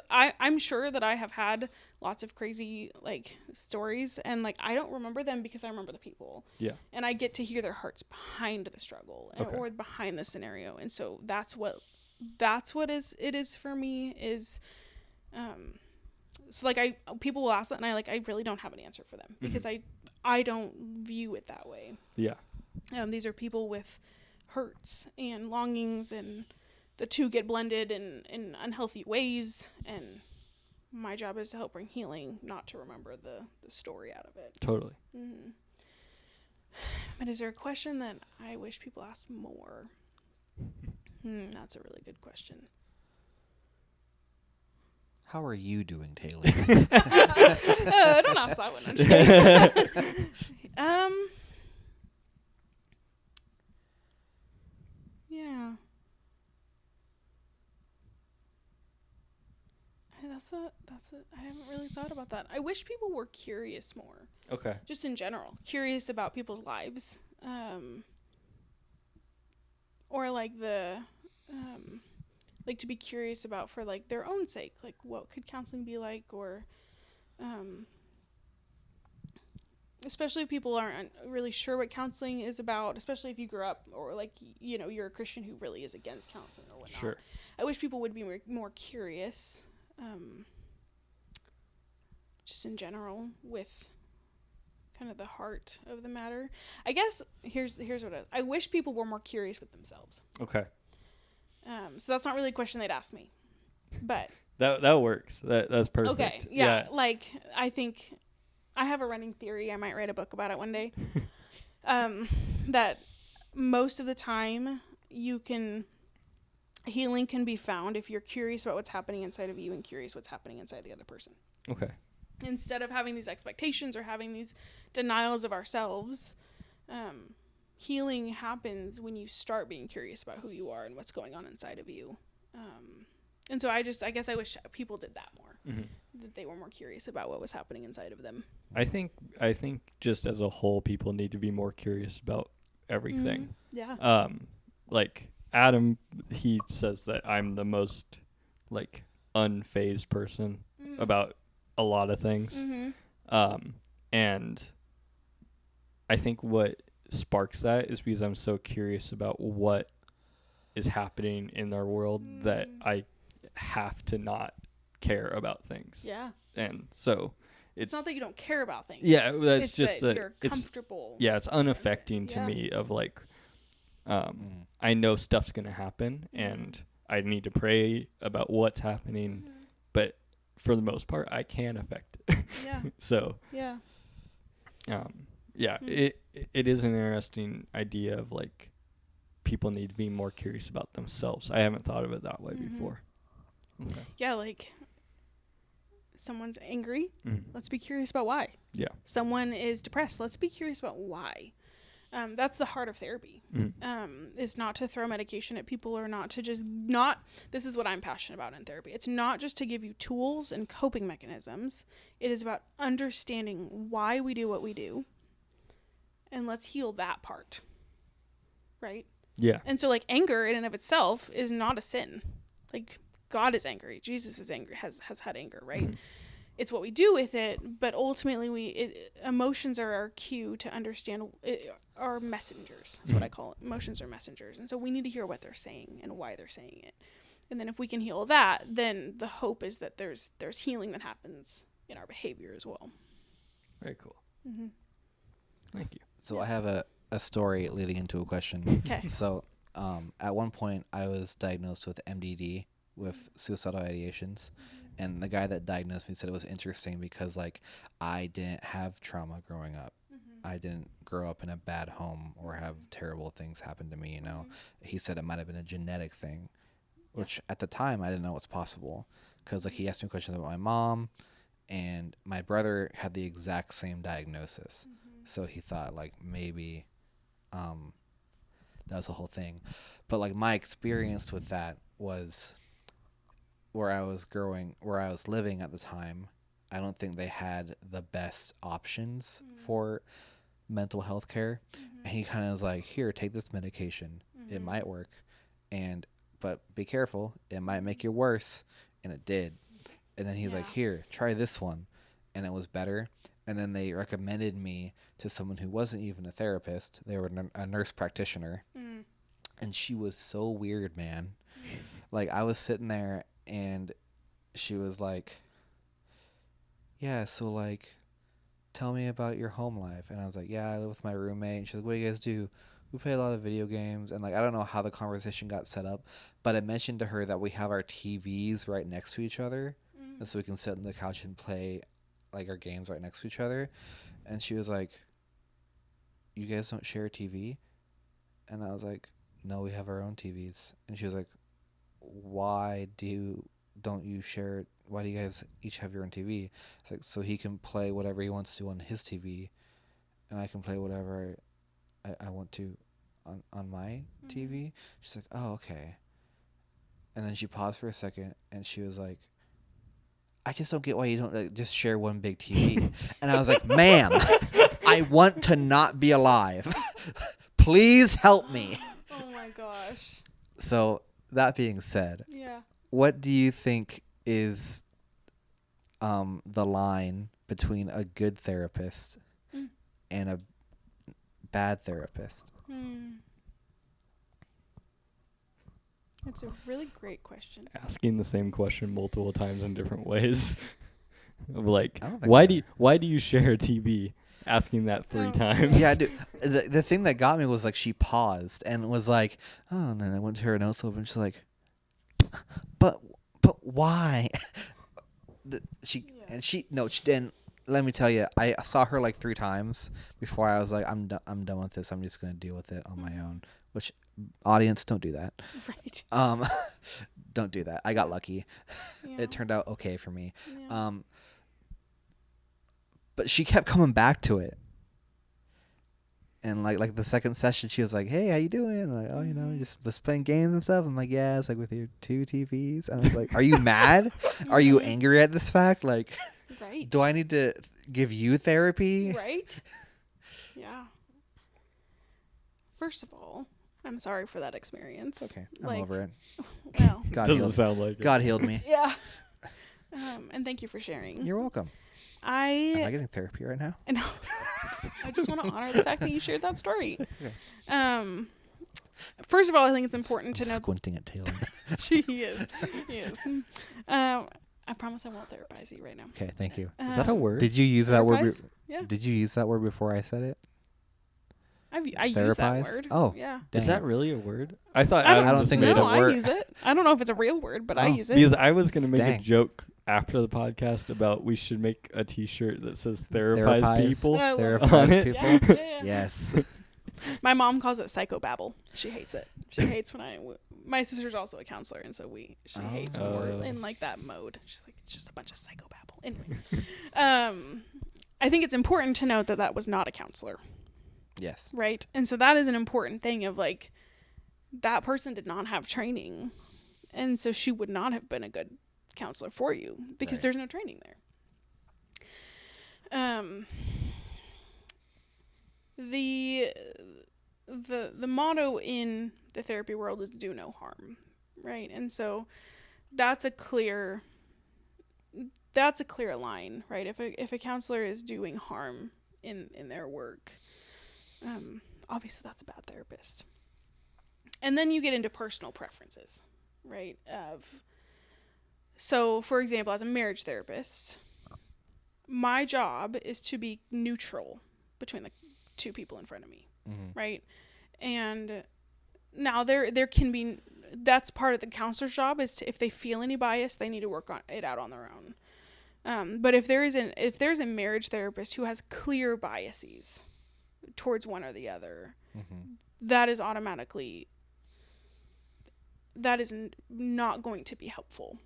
I'm sure that I have had lots of crazy, like, stories. And, like, I don't remember them because I remember the people. Yeah. And I get to hear their hearts behind the struggle or behind the scenario. And so that's what it is for me is, so, like, people will ask that, and I really don't have an answer for them because I don't view it that way. Yeah. These are people with hurts and longings, and the two get blended in unhealthy ways, and my job is to help bring healing, not to remember the story out of it. Totally. But is there a question that I wish people asked more? That's a really good question. How are you doing, Taylen? Don't ask that one. I'm just kidding. Yeah. That's a. I haven't really thought about that. I wish people were curious more. Okay. Just in general, curious about people's lives, or like like to be curious about for like their own sake, like what could counseling be like, or, especially if people aren't really sure what counseling is about, especially if you grew up or like you're a Christian who really is against counseling or whatnot. Sure. I wish people would be more curious. Just in general with kind of the heart of the matter. I guess here's what I wish people were more curious with themselves. Okay. So that's not really a question they'd ask me, but that works. That's perfect. Okay. Yeah. Like I think I have a running theory. I might write a book about it one day. That most of the time healing can be found if you're curious about what's happening inside of you and curious what's happening inside the other person. Okay. Instead of having these expectations or having these denials of ourselves, healing happens when you start being curious about who you are and what's going on inside of you. And so I guess I wish people did that more, that they were more curious about what was happening inside of them. I think just as a whole, people need to be more curious about everything. Yeah. Like Adam, he says that I'm the most like unfazed person about a lot of things. And I think what sparks that is because I'm so curious about what is happening in our world that I have to not care about things. Yeah. And so it's not that you don't care about things. Yeah, that's it's just that you're comfortable. It's unaffecting to me of like I know stuff's going to happen and I need to pray about what's happening, but for the most part I can affect it. Yeah. So yeah. It is an interesting idea of like people need to be more curious about themselves. I haven't thought of it that way before. Okay. Yeah, like someone's angry. Let's be curious about why. Yeah. Someone is depressed. Let's be curious about why. That's the heart of therapy. Is not to throw medication at people or not to just this is what I'm passionate about in therapy. It's not just to give you tools and coping mechanisms. It is about understanding why we do what we do. And let's heal that part. Right? Yeah. And so like anger in and of itself is not a sin. Like God is angry. Jesus is angry, has had anger, right? It's what we do with it, but ultimately emotions are our cue to understand, are messengers, is what I call it. Emotions are messengers. And so we need to hear what they're saying and why they're saying it. And then if we can heal that, then the hope is that there's healing that happens in our behavior as well. Very cool. Thank you. So I have a story leading into a question. Okay. So at one point I was diagnosed with MDD, with suicidal ideations. And the guy that diagnosed me said it was interesting because, like, I didn't have trauma growing up. I didn't grow up in a bad home or have terrible things happen to me, you know. He said it might have been a genetic thing, which at the time I didn't know was possible. Because, like, he asked me questions about my mom, and my brother had the exact same diagnosis. So he thought, like, maybe that was the whole thing. But, like, my experience with that was where I was living at the time, I don't think they had the best options for mental health care. And he kind of was like, here, take this medication. It might work. But be careful. It might make you worse. And it did. And then he's like, here, try this one. And it was better. And then they recommended me to someone who wasn't even a therapist. They were a nurse practitioner. And she was so weird, man. Like, I was sitting there and she was like, yeah, so, like, tell me about your home life. And I was like, yeah, I live with my roommate. And she's like, what do you guys do? We play a lot of video games. And, like, I don't know how the conversation got set up, but I mentioned to her that we have our TVs right next to each other. And so we can sit on the couch and play, like, our games right next to each other. And she was like, you guys don't share a TV? And I was like, no, we have our own TVs. And she was like, why don't you share? Why do you guys each have your own TV? It's like, so he can play whatever he wants to on his TV, and I can play whatever I want to on my TV. She's like, oh, okay. And then she paused for a second, and she was like, I just don't get why you don't just share one big TV. And I was like, ma'am, I want to not be alive. Please help me. Oh my gosh. So that being said, Yeah. what do you think is the line between a good therapist and a bad therapist? It's a really great question. Asking the same question multiple times in different ways. Like, I don't think why do you share a TV? Asking that 3 times. Yeah, dude. The thing that got me was like she paused and was like, oh, and then I went to her notes and she's like, but why? Then let me tell you, I saw her like 3 times before I was like, I'm done with this. I'm just gonna deal with it on my own. Which, audience, don't do that. Right. Don't do that. I got lucky. Yeah. It turned out okay for me. Yeah. But she kept coming back to it. And like the second session, she was like, "Hey, how you doing?" I'm like, "Oh, just playing games and stuff." I'm like, "Yeah, it's like with your 2 TVs." And I was like, "Are you mad? Are you angry at this fact? Like, right. do I need to give you therapy?" Right. Yeah. First of all, I'm sorry for that experience. Okay, I'm over it. Well, God Doesn't healed. sound like it. God healed me. yeah. And thank you for sharing. You're welcome. Am I I getting therapy right now? no. I just want to honor the fact that you shared that story. Okay. First of all, I think it's important to know. Squinting at Taylen. She is. He is. I promise I won't therapize you right now. Okay, thank you. Is that a word? Did you use that word? Therapize? Yeah. Did you use that word before I said it? I use that Therapize? word. Oh. Yeah. Is that really a word? I thought I Adam don't just think made it's it a No, word. I use it. I don't know if it's a real word, but I Oh. use it. Because I was going to make Dang. a joke after the podcast about we should make a T-shirt that says "Therapize Therapize. people." I love it. On Therapize it. people. Yeah. Yes. My mom calls it psychobabble. She hates it. She hates when my sister's also a counselor, and so she hates when we're in like that mode. She's like, it's just a bunch of psychobabble. Anyway, I think it's important to note that that was not a counselor, Yes. right? And so that is an important thing of like, that person did not have training, and so she would not have been a good counselor for you because Right. there's no training there. The motto in the therapy world is do no harm, right? And so that's a clear line, right? If a counselor is doing harm in their work, obviously that's a bad therapist. And then you get into personal preferences, right? So for example, as a marriage therapist, my job is to be neutral between the 2 people in front of me, right? And now there can be, that's part of the counselor's job, is to, if they feel any bias, they need to work on it out on their own. But if there's a marriage therapist who has clear biases towards one or the other, that is automatically, that is not going to be helpful.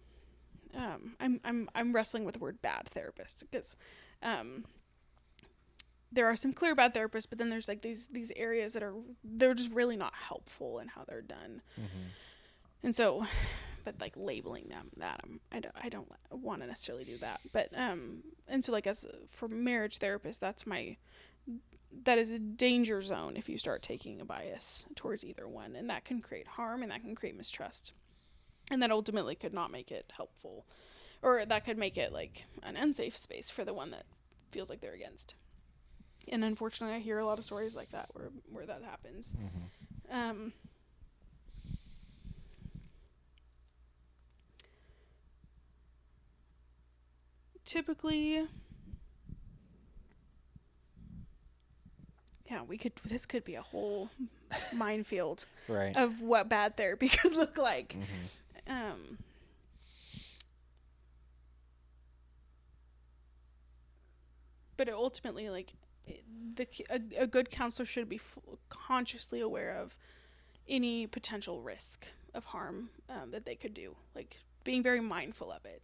I'm wrestling with the word bad therapist because there are some clear bad therapists, but then there's like these areas that they're just really not helpful in how they're done. And so, but like labeling them that I don't want to necessarily do that. But and so like as for marriage therapists, that is a danger zone if you start taking a bias towards either one, and that can create harm and that can create mistrust. And that ultimately could not make it helpful, or that could make it like an unsafe space for the one that feels like they're against. And unfortunately, I hear a lot of stories like that where that happens. Typically, yeah, this could be a whole minefield Right. of what bad therapy could look like. But ultimately, like, a good counselor should be consciously aware of any potential risk of harm that they could do, like being very mindful of it,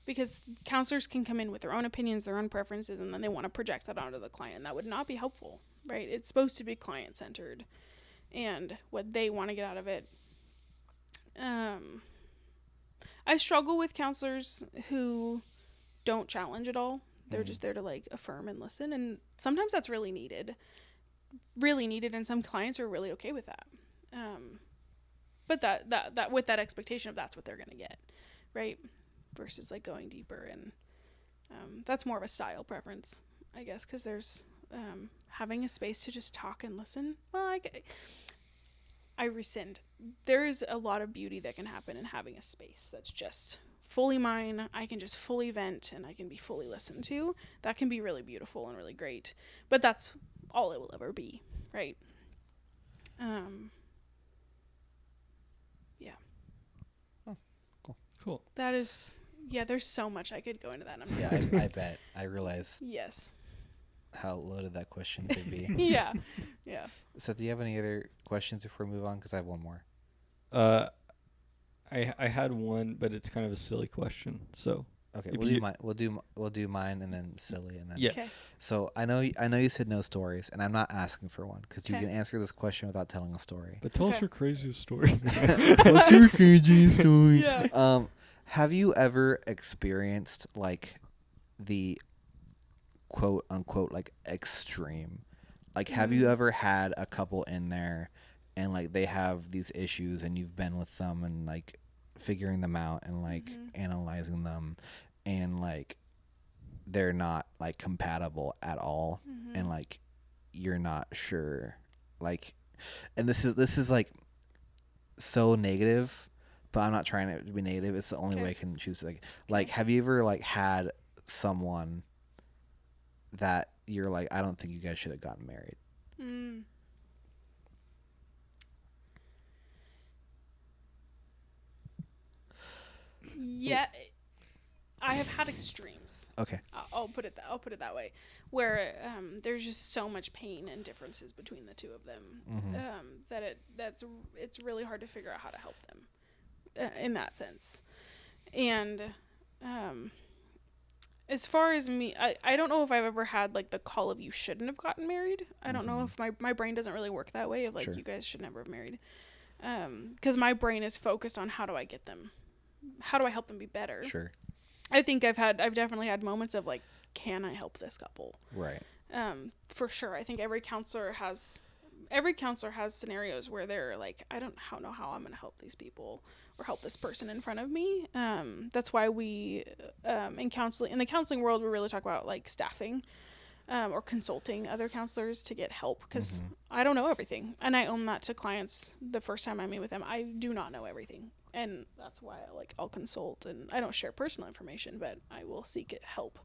because counselors can come in with their own opinions, their own preferences, and then they want to project that onto the client. That would not be helpful, right? It's supposed to be client centered and what they want to get out of it. I struggle with counselors who don't challenge at all. They're just there to like affirm and listen, and sometimes that's really needed, and some clients are really okay with that. But that with that expectation of that's what they're gonna get, right? Versus like going deeper, and that's more of a style preference, I guess, because there's having a space to just talk and listen. Well, I rescind. There is a lot of beauty that can happen in having a space that's just fully mine. I can just fully vent and I can be fully listened to. That can be really beautiful and really great. But that's all it will ever be, right? Yeah. Oh, Cool. That is, yeah, there's so much I could go into that. Yeah, I bet. I realize Yes. how loaded that question could be. Yeah. Yeah. So, do you have any other questions before we move on? Because I have one more. I had one, but it's kind of a silly question. So Okay, if we'll you- do mine. We'll do mine and then silly and then. Yeah. Okay. So I know you said no stories, and I'm not asking for one because you Okay. can answer this question without telling a story. But tell us Okay. your craziest story. What's your craziest story? Yeah. Have you ever experienced like the quote unquote like extreme? Like, have you ever had a couple in there and like they have these issues and you've been with them and like figuring them out and like analyzing them and like they're not like compatible at all and like you're not sure, like, and this is like so negative, but I'm not trying to be negative. It's the only way I can choose. Like, have you ever like had someone that you're like, I don't think you guys should have gotten married? Yeah. I have had extremes. Okay. I'll put it that way, where there's just so much pain and differences between the two of them that it's really hard to figure out how to help them in that sense. And as far as me, I don't know if I've ever had like the call of you shouldn't have gotten married. I don't know if my brain doesn't really work that way of like you guys should never have married, because my brain is focused on how do I get them, how do I help them be better. Sure. I think I've definitely had moments of like, can I help this couple? Right. For sure. I think every counselor has scenarios where they're like, I don't know how I'm going to help these people or help this person in front of me. That's why we, in the counseling world, we really talk about like staffing, or consulting other counselors to get help, because I don't know everything. And I own that to clients the first time I meet with them. I do not know everything. And that's why I'll consult, and I don't share personal information, but I will seek help.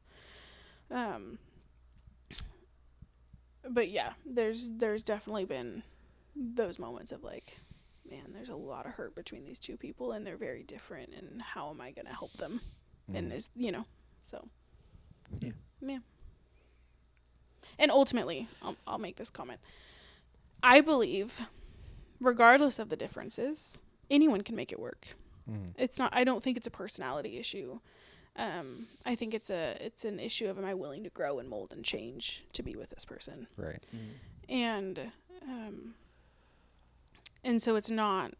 But yeah, there's definitely been those moments of like, man, there's a lot of hurt between these two people and they're very different, and how am I going to help them? And so yeah. And ultimately, I'll make this comment. I believe, regardless of the differences, anyone can make it work. It's not. I don't think it's a personality issue. I think it's an issue of, am I willing to grow and mold and change to be with this person? Right. And so it's not.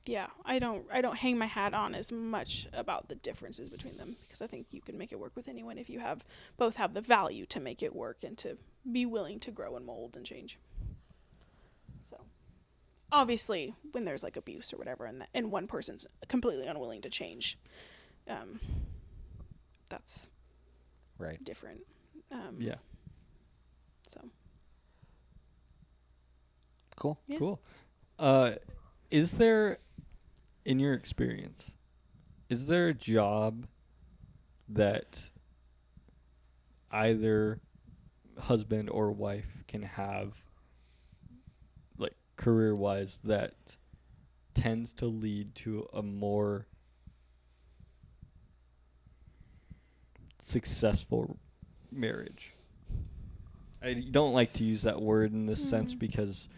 Yeah, I don't hang my hat on as much about the differences between them, because I think you can make it work with anyone if you both have the value to make it work and to be willing to grow and mold and change. So, obviously, when there's like abuse or whatever, and one person's completely unwilling to change, that's right. different. Yeah. So. Cool. Yeah. Cool. Is there, in your experience, is there a job that either husband or wife can have, like career-wise, that tends to lead to a more successful marriage? I don't like to use that word in this sense because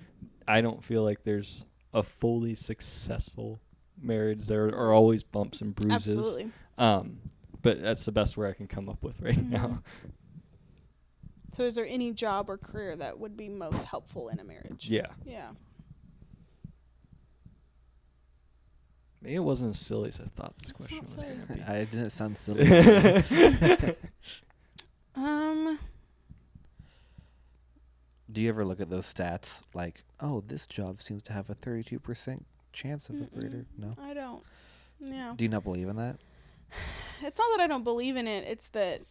I don't feel like there's a fully successful marriage. There are always bumps and bruises. Absolutely. But that's the best word I can come up with right now. So is there any job or career that would be most helpful in a marriage? Yeah. Yeah. Maybe it wasn't as silly as I thought this That's question not was silly. going to be. It didn't sound silly. To me. Do you ever look at those stats like, oh, this job seems to have a 32% chance of a greater? No? I don't. Yeah. Do you not believe in that? It's not that I don't believe in it. It's that,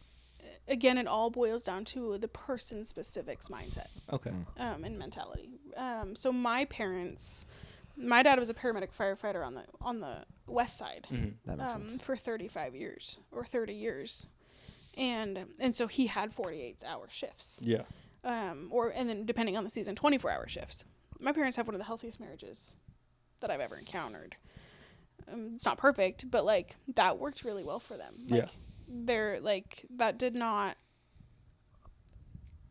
again, it all boils down to the person-specific's mindset. Okay. And mentality. So my dad was a paramedic firefighter on the west side That makes sense. for 35 years or 30 years. And so he had 48-hour shifts. Yeah. And then depending on the season, 24-hour shifts. My parents have one of the healthiest marriages that I've ever encountered. It's not perfect, but like that worked really well for them. Like, they're like, that did not.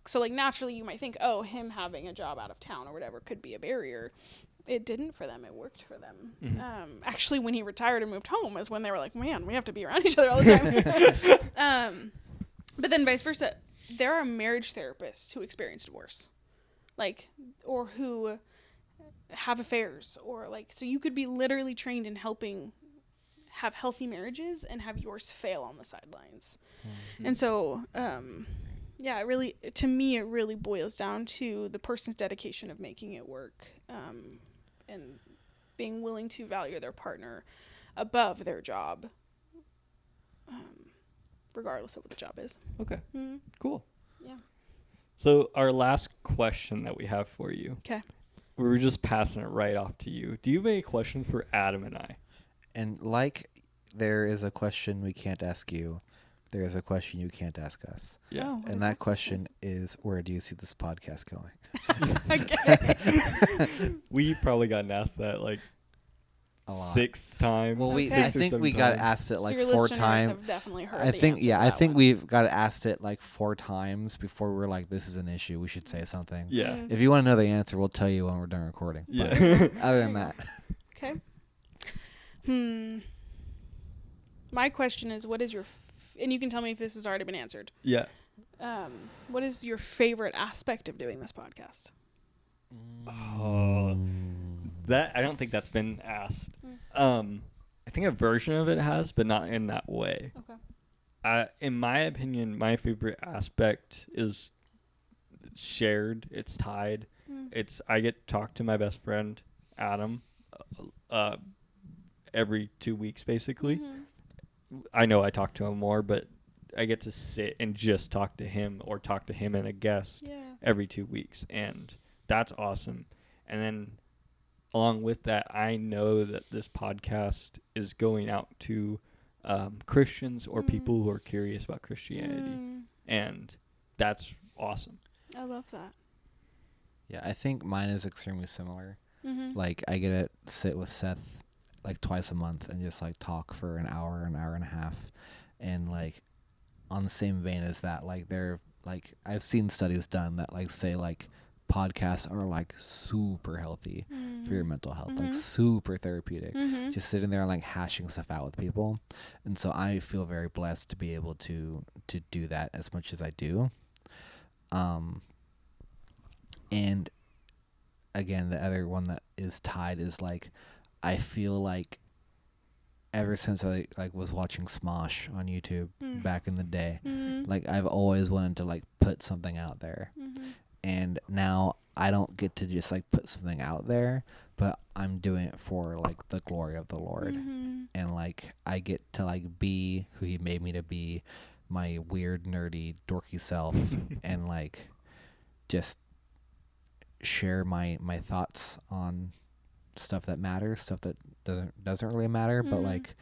So like naturally you might think, oh, him having a job out of town or whatever could be a barrier. It didn't for them. It worked for them. Actually, when he retired and moved home is when they were like, man, we have to be around each other all the time. But then vice versa. There are marriage therapists who experience divorce, like, or who have affairs, or like, so you could be literally trained in helping have healthy marriages and have yours fail on the sidelines. And so, yeah, to me, it really boils down to the person's dedication of making it work, and being willing to value their partner above their job, regardless of what the job is. Okay. Cool. Yeah. So our last question that we have for you. Okay. We were just passing it right off to you. Do you have any questions for Adam and I? And like there is a question we can't ask you, there is a question you can't ask us. Yeah. Oh, And that question is, where do you see this podcast going? Okay. We probably gotten asked that like A lot. 6 times. Well, Okay. I Six or think 7 we got times. asked it like so your 4 listeners times. have definitely heard I the think, answer yeah, to I that think one. we've got asked it like 4 times before we were like, this is an issue. We should say something. Yeah. If you want to know the answer, we'll tell you when we're done recording. Yeah. But other than that, Okay. My question is, what is your, and you can tell me if this has already been answered. Yeah. What is your favorite aspect of doing this podcast? Oh, that I don't think that's been asked. I think a version of it has, but not in that way. Okay. In my opinion, my favorite aspect is shared. It's tied. I get to talk to my best friend Adam every 2 weeks, basically. I know I talk to him more, but I get to sit and just talk to him or talk to him and a guest every 2 weeks, and that's awesome. And then along with that, I know that this podcast is going out to Christians or people who are curious about Christianity, and that's awesome. I love that. yeah, I think mine is extremely similar. Mm-hmm. Like, I get to sit with Seth like twice a month and just like talk for an hour and a half. And like on the same vein as that, like they're like, I've seen studies done that like say like podcasts are like super healthy for your mental health, like super therapeutic. Just sitting there and like hashing stuff out with people. And so I feel very blessed to be able to do that as much as I do. And again, the other one that is tied is like, I feel like ever since I like was watching Smosh on YouTube back in the day, like I've always wanted to like put something out there. And now I don't get to just like put something out there, but I'm doing it for like the glory of the Lord. And like I get to like be who he made me to be, my weird, nerdy, dorky self, and like just share my thoughts on stuff that matters, stuff that doesn't really matter, but like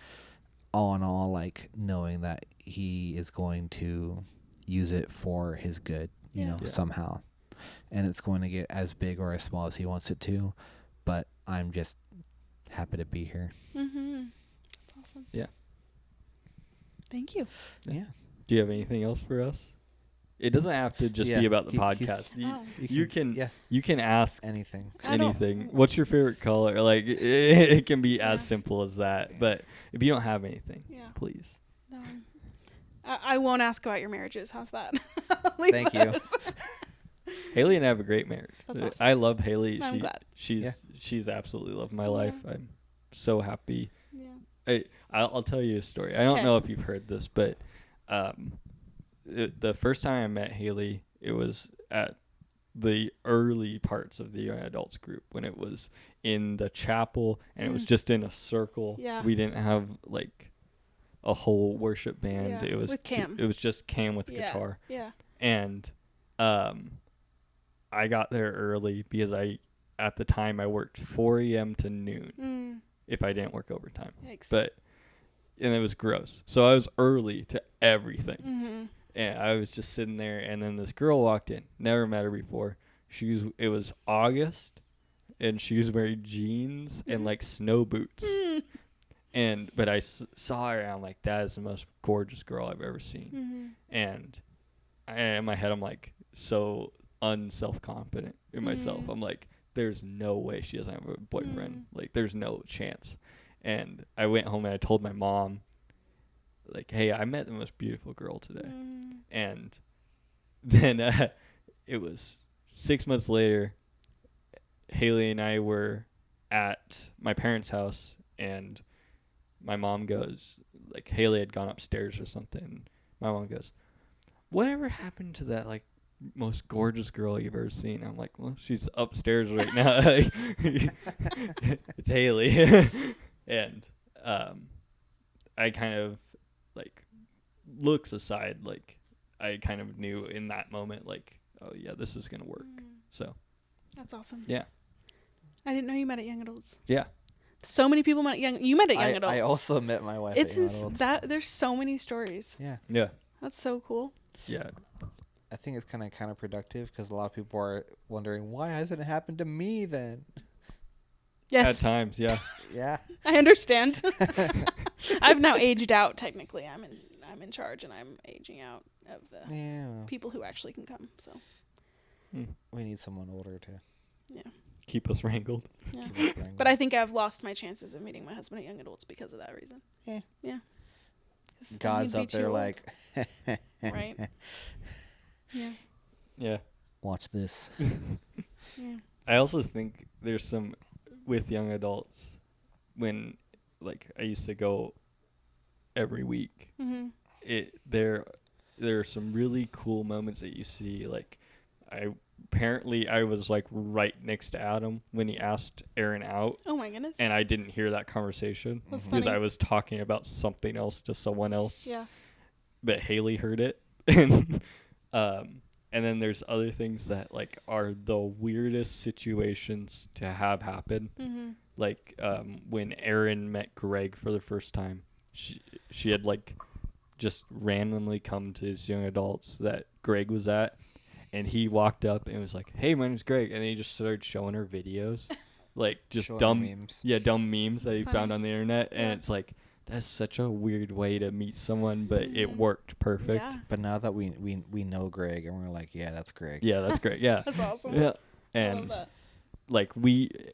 all in all, like knowing that he is going to use it for his good, you know, somehow. And it's going to get as big or as small as he wants it to, but I'm just happy to be here. That's awesome. Yeah. Thank you. Yeah. Do you have anything else for us? It doesn't have to just be about the podcast. You can ask anything. Anything. What's your favorite color? Like it can be as simple as that. Yeah. But if you don't have anything, please. No. I won't ask about your marriages. How's that? Thank you. Haley and I have a great marriage. That's awesome. I love Haley. I'm glad. She's absolutely loved my life. I'm so happy. Yeah. I'll tell you a story. I don't know if you've heard this, but the first time I met Haley, it was at the early parts of the young adults group when it was in the chapel and it was just in a circle. Yeah. We didn't have like a whole worship band. Yeah. It was with Cam. It was just Cam with guitar. Yeah. And I got there early because at the time I worked 4 a.m. to noon if I didn't work overtime. Yikes. And it was gross. So I was early to everything. Mm-hmm. And I was just sitting there, and then this girl walked in. Never met her before. It was August, and she was wearing jeans and like snow boots. But I saw her, and I'm like, that is the most gorgeous girl I've ever seen. Mm-hmm. And in my head, I'm like so unself-confident in myself. I'm like, there's no way she doesn't have a boyfriend. Like, there's no chance. And I went home and I told my mom, like, hey, I met the most beautiful girl today. And then it was 6 months later, Haley and I were at my parents' house, and my mom goes, like, Haley had gone upstairs or something. My mom goes, whatever happened to that, like, most gorgeous girl you've ever seen? I'm like, well, she's upstairs right now. It's Haley. And I kind of, like, looks aside, like, I kind of knew in that moment, like, oh, yeah, this is going to work. So. That's awesome. Yeah. I didn't know you met at Young Adults. Yeah. So many people met you met at Young Adults. I also met my wife at Young Adults. There's so many stories. Yeah. Yeah. That's so cool. Yeah. I think it's kind of counterproductive because a lot of people are wondering, why hasn't it happened to me then? Yes. At times, yeah. Yeah. I understand. I've now aged out. Technically, I'm in charge, and I'm aging out of the people who actually can come. So we need someone older to keep us wrangled. Yeah. But I think I've lost my chances of meeting my husband at Young Adults because of that reason. Yeah. God's up there like, right. Yeah. Yeah. Watch this. Yeah. I also think there's some with young adults when, like, I used to go every week. There are some really cool moments that you see. Like, I was like right next to Adam when he asked Aaron out. Oh my goodness. And I didn't hear that conversation because I was talking about something else to someone else. Yeah. But Haley heard it. And then there's other things that, like, are the weirdest situations to have happen. Like, when Erin met Greg for the first time, she had, like, just randomly come to his young adults that Greg was at, and he walked up and was like, hey, my name's Greg, and then he just started showing her videos, like, just dumb memes that he found on the internet, and it's like, that's such a weird way to meet someone, but it worked perfect. Yeah. But now that we know Greg, and we're like, yeah, that's Greg. Yeah, that's great. Yeah. That's awesome. Yeah. And like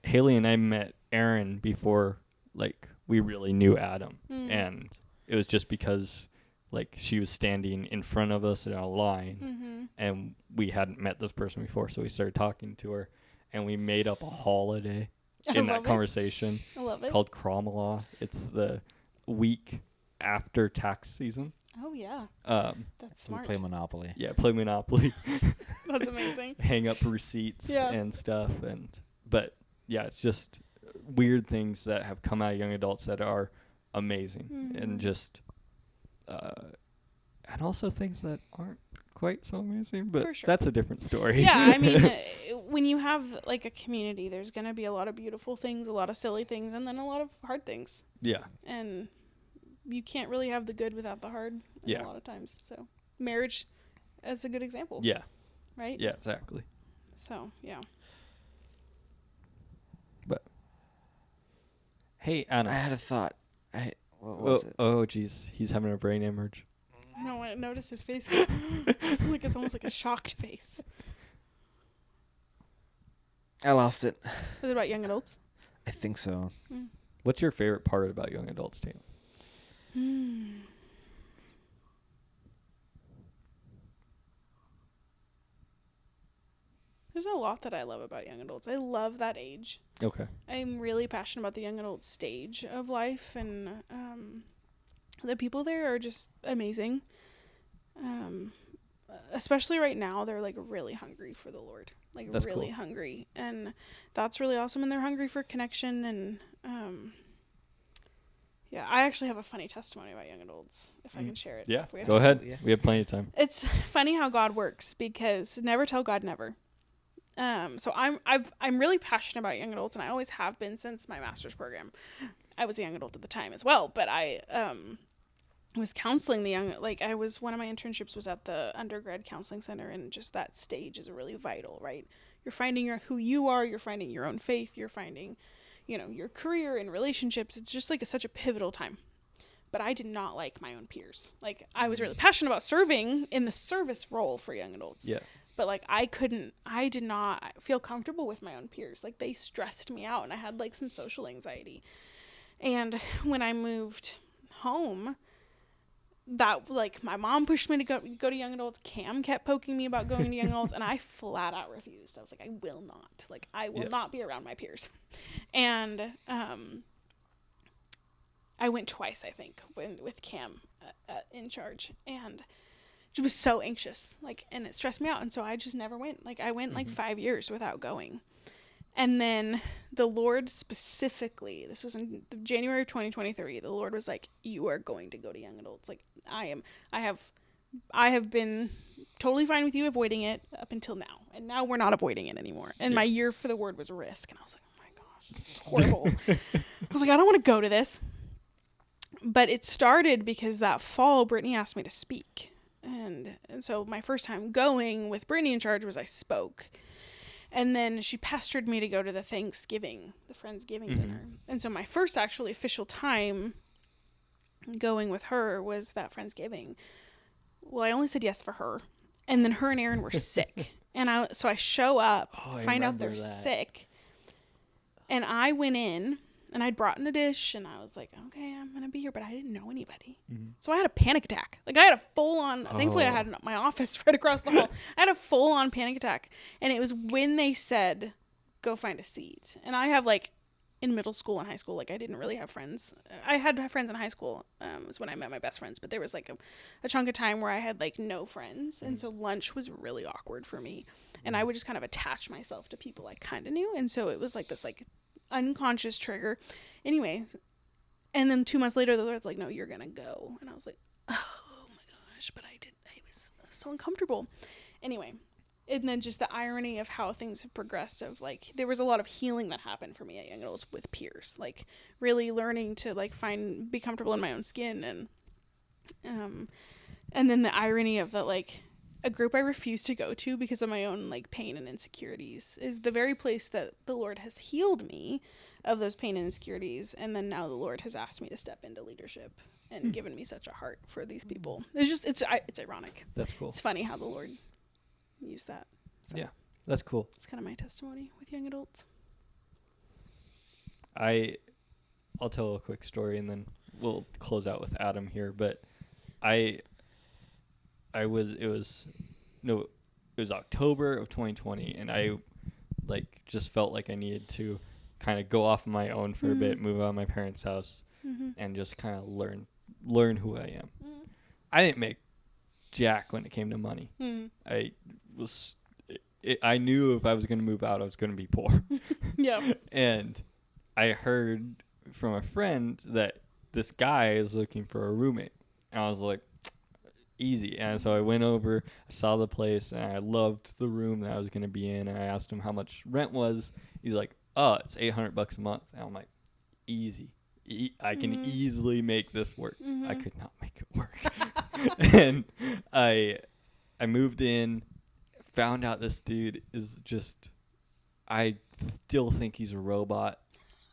Haley and I met Aaron before, like, we really knew Adam. And it was just because, like, she was standing in front of us in a line and we hadn't met this person before. So we started talking to her and we made up a holiday in that conversation. I love it. Called Kromalaw. It's the week after tax season. Oh yeah. That's smart. We play Monopoly. Yeah, play Monopoly. That's amazing. Hang up receipts and stuff, but yeah, it's just weird things that have come out of young adults that are amazing, and just and also things that aren't quite so amazing, but that's a different story. Yeah, I mean, when you have, like, a community, there's gonna be a lot of beautiful things, a lot of silly things, and then a lot of hard things. Yeah. And you can't really have the good without the hard a lot of times. So marriage is a good example. Yeah. Right? Yeah, exactly. So, yeah. But hey, Anna. I had a thought. What was it? Oh, geez. He's having a brain hemorrhage. No, I noticed his face. Like it's almost like a shocked face. I lost it. Was it about young adults? I think so. What's your favorite part about young adults, Taylen? There's a lot that I love about young adults. I love that age. Okay. I'm really passionate about the young adult stage of life, and the people there are just amazing. Especially right now, they're like really hungry for the Lord, like That's really cool. hungry, and that's really awesome. And they're hungry for connection, and yeah, I actually have a funny testimony about young adults, if I can share it. Yeah, if we have go time. ahead. Yeah. We have plenty of time. It's funny how God works, because never tell God never. So I'm really passionate about young adults, and I always have been since my master's program. I was a young adult at the time as well, but I was counseling the young, like one of my internships was at the undergrad counseling center, and just that stage is really vital, right? You're finding who you are, you're finding your own faith, you're finding, your career and relationships. It's just like such a pivotal time. But I did not like my own peers. Like, I was really passionate about serving in the service role for young adults. Yeah. But like I did not feel comfortable with my own peers. Like, they stressed me out, and I had like some social anxiety. And when I moved home, that like my mom pushed me to go to young adults. Cam kept poking me about going to young adults, and I flat out refused. I was like, I will not. Like, I will not be around my peers. And I went twice, I think, with Cam in charge, and she was so anxious, like, and it stressed me out, and so I just never went. Like, I went like 5 years without going. And then the Lord specifically, this was in January of 2023, the Lord was like, you are going to go to young adults. Like, I have been totally fine with you avoiding it up until now. And now we're not avoiding it anymore. And my year for the word was risk. And I was like, oh my gosh, this is horrible. I was like, I don't want to go to this. But it started because that fall, Brittany asked me to speak. And so my first time going with Brittany in charge was I spoke. And then she pestered me to go to the Friendsgiving dinner. And so my first actually official time going with her was that Friendsgiving. Well, I only said yes for her. And then her and Aaron were sick. So I show up, find out they're sick. And I went in, and I'd brought in a dish, and I was like, okay, I'm going to be here, but I didn't know anybody. So I had a panic attack. Like, I had a full-on, thankfully I had my office right across the hall. I had a full-on panic attack. And it was when they said, go find a seat. And I have, like, in middle school and high school, like, I didn't really have friends. I had friends in high school, was when I met my best friends. But there was, like, a chunk of time where I had, like, no friends. And so lunch was really awkward for me. And I would just kind of attach myself to people I kind of knew. And so it was, like, this, like, unconscious trigger. Anyway, and then 2 months later, the Lord's like, no, you're gonna go. And I was like, oh my gosh, but I was so uncomfortable. Anyway, and then just the irony of how things have progressed, of like, there was a lot of healing that happened for me at young adults with peers, like really learning to like be comfortable in my own skin. And then the irony of that, like, a group I refuse to go to because of my own like pain and insecurities is the very place that the Lord has healed me of those pain and insecurities. And then now the Lord has asked me to step into leadership and given me such a heart for these people. It's ironic. That's cool. It's funny how the Lord used that. So yeah, that's cool. it's kind of my testimony with young adults. I'll tell a quick story, and then we'll close out with Adam here. But it was October of 2020, and I like just felt like I needed to kind of go off on my own for a bit, move out of my parents' house, and just kind of learn who I am. I didn't make jack when it came to money. I knew if I was going to move out, I was going to be poor. Yeah. And I heard from a friend that this guy is looking for a roommate, and I was like, easy. And so I went over, I saw the place, and I loved the room that I was going to be in. And I asked him how much rent was. He's like, oh, it's $800 a month. And I'm like, easy. I can easily make this work. I could not make it work. And I moved in, found out this dude is just, I still think he's a robot.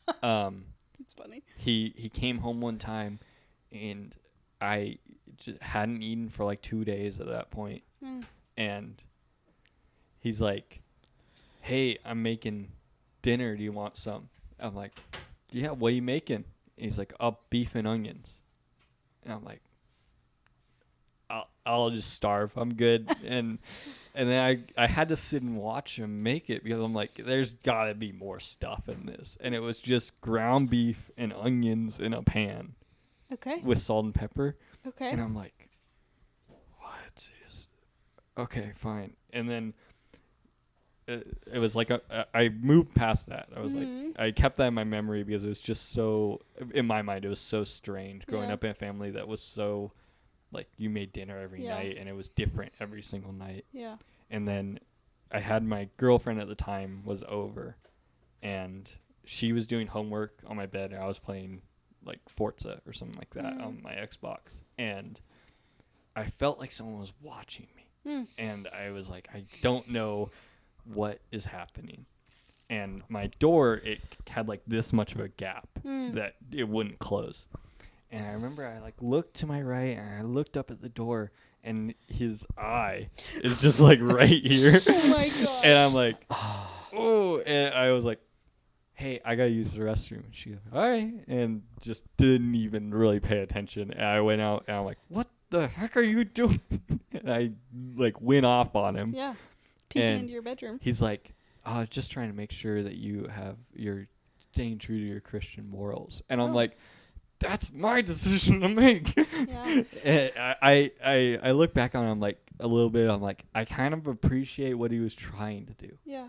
It's funny. He came home one time, and I just hadn't eaten for like 2 days at that point. And he's like, hey, I'm making dinner. Do you want some? I'm like, yeah, what are you making? And he's like, beef and onions. And I'm like, I'll just starve. I'm good. And then I had to sit and watch him make it because I'm like, there's got to be more stuff in this. And it was just ground beef and onions in a pan. Okay. With salt and pepper. Okay. And I'm like, what is... Okay, fine. And then it was like I moved past that. I was like, I kept that in my memory because it was just so, in my mind, it was so strange growing up in a family that was so, like, you made dinner every night and it was different every single night. Yeah. And then I had my girlfriend at the time was over, and she was doing homework on my bed, and I was playing like Forza or something like that on my Xbox, and I felt like someone was watching me, and I was like, I don't know what is happening. And my door, it had like this much of a gap that it wouldn't close. And I remember I like looked to my right and I looked up at the door, and his eye is just like right here. Oh my God. And I'm like, oh, and I was like, hey, I gotta use the restroom. And she goes, all right, and just didn't even really pay attention. And I went out and I'm like, what the heck are you doing? And I like went off on him. Yeah. Peeking into your bedroom. He's like, I was just trying to make sure that you're staying true to your Christian morals. And I'm like, that's my decision to make. Yeah. And I look back on him like a little bit. I'm like, I kind of appreciate what he was trying to do. Yeah.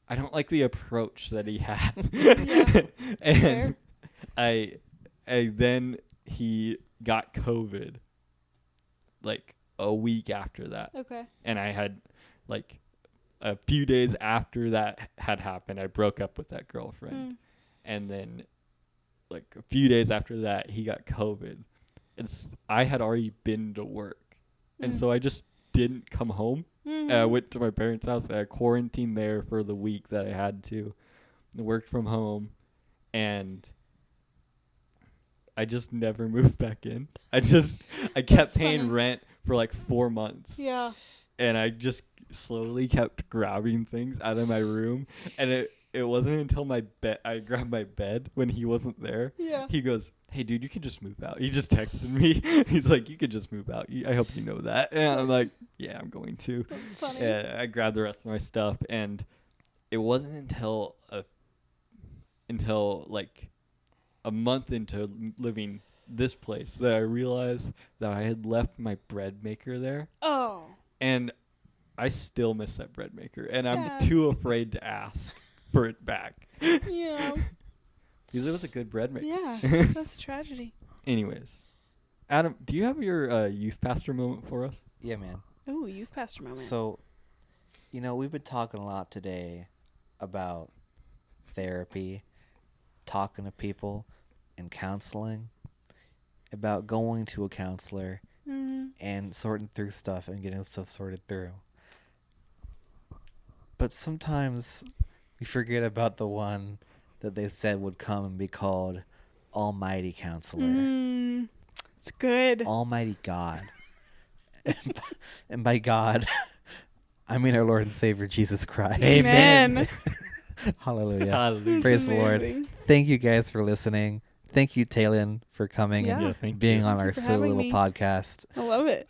I don't like the approach that he had. Yeah. And fair. Then he got COVID like a week after that. Okay. And I had like a few days after that had happened, I broke up with that girlfriend. And then like a few days after that, he got COVID. And I had already been to work. And so I just didn't come home. And I went to my parents' house and I quarantined there for the week that I had to. I worked from home. And I just never moved back in. I kept paying rent for like 4 months. Yeah. And I just slowly kept grabbing things out of my room. And it wasn't until I grabbed my bed when he wasn't there. Yeah. He goes, hey, dude, you can just move out. He just texted me. He's like, you could just move out. I hope you know that. And I'm like, yeah, I'm going to. That's funny. And I grabbed the rest of my stuff. And it wasn't until like a month into living this place that I realized that I had left my bread maker there. Oh. And I still miss that bread maker. And sad. I'm too afraid to ask for it back. Yeah. Because it was a good bread maker. Yeah, that's tragedy. Anyways, Adam, do you have your youth pastor moment for us? Yeah, man. Ooh, youth pastor moment. So, we've been talking a lot today about therapy, talking to people, and counseling, about going to a counselor and sorting through stuff and getting stuff sorted through. But sometimes we forget about the one that they said would come and be called Almighty Counselor. It's good. Almighty God. And by God, I mean our Lord and Savior Jesus Christ. Amen. Hallelujah. Hallelujah. Praise the Lord. Thank you guys for listening. Thank you, Taylen, for coming and being on our silly little podcast. I love it.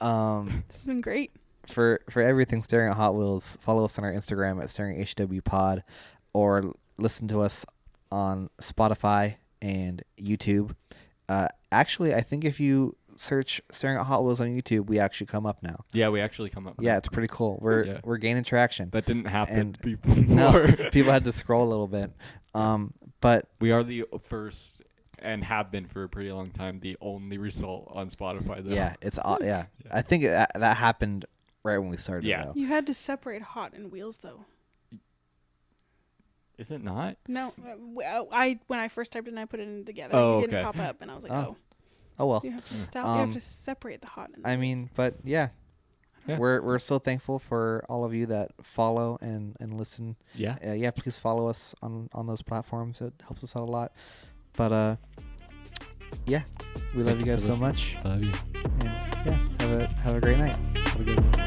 This has been great. For everything Staring at Hot Wheels, follow us on our Instagram at StaringHW Pod, or listen to us on Spotify and YouTube. Actually, I think if you search Staring at Hot Wheels on YouTube, we actually come up now. Yeah, we actually come up. Yeah, it's pretty cool. We're gaining traction. That didn't happen. No, people had to scroll a little bit. But we are the first. And have been for a pretty long time the only result on Spotify, though. Yeah, it's yeah. I think that happened right when we started. Yeah, though. You had to separate Hot and Wheels, though. Is it not? No, when I first typed it and I put it in together, it didn't pop up, and I was like, oh well. So you have to you have to separate the Hot and the Wheels. But yeah. We're so thankful for all of you that follow and listen. Yeah. Please follow us on those platforms. It helps us out a lot. But yeah, we love you guys so much. Love you. And yeah, have a great night. Have a good one.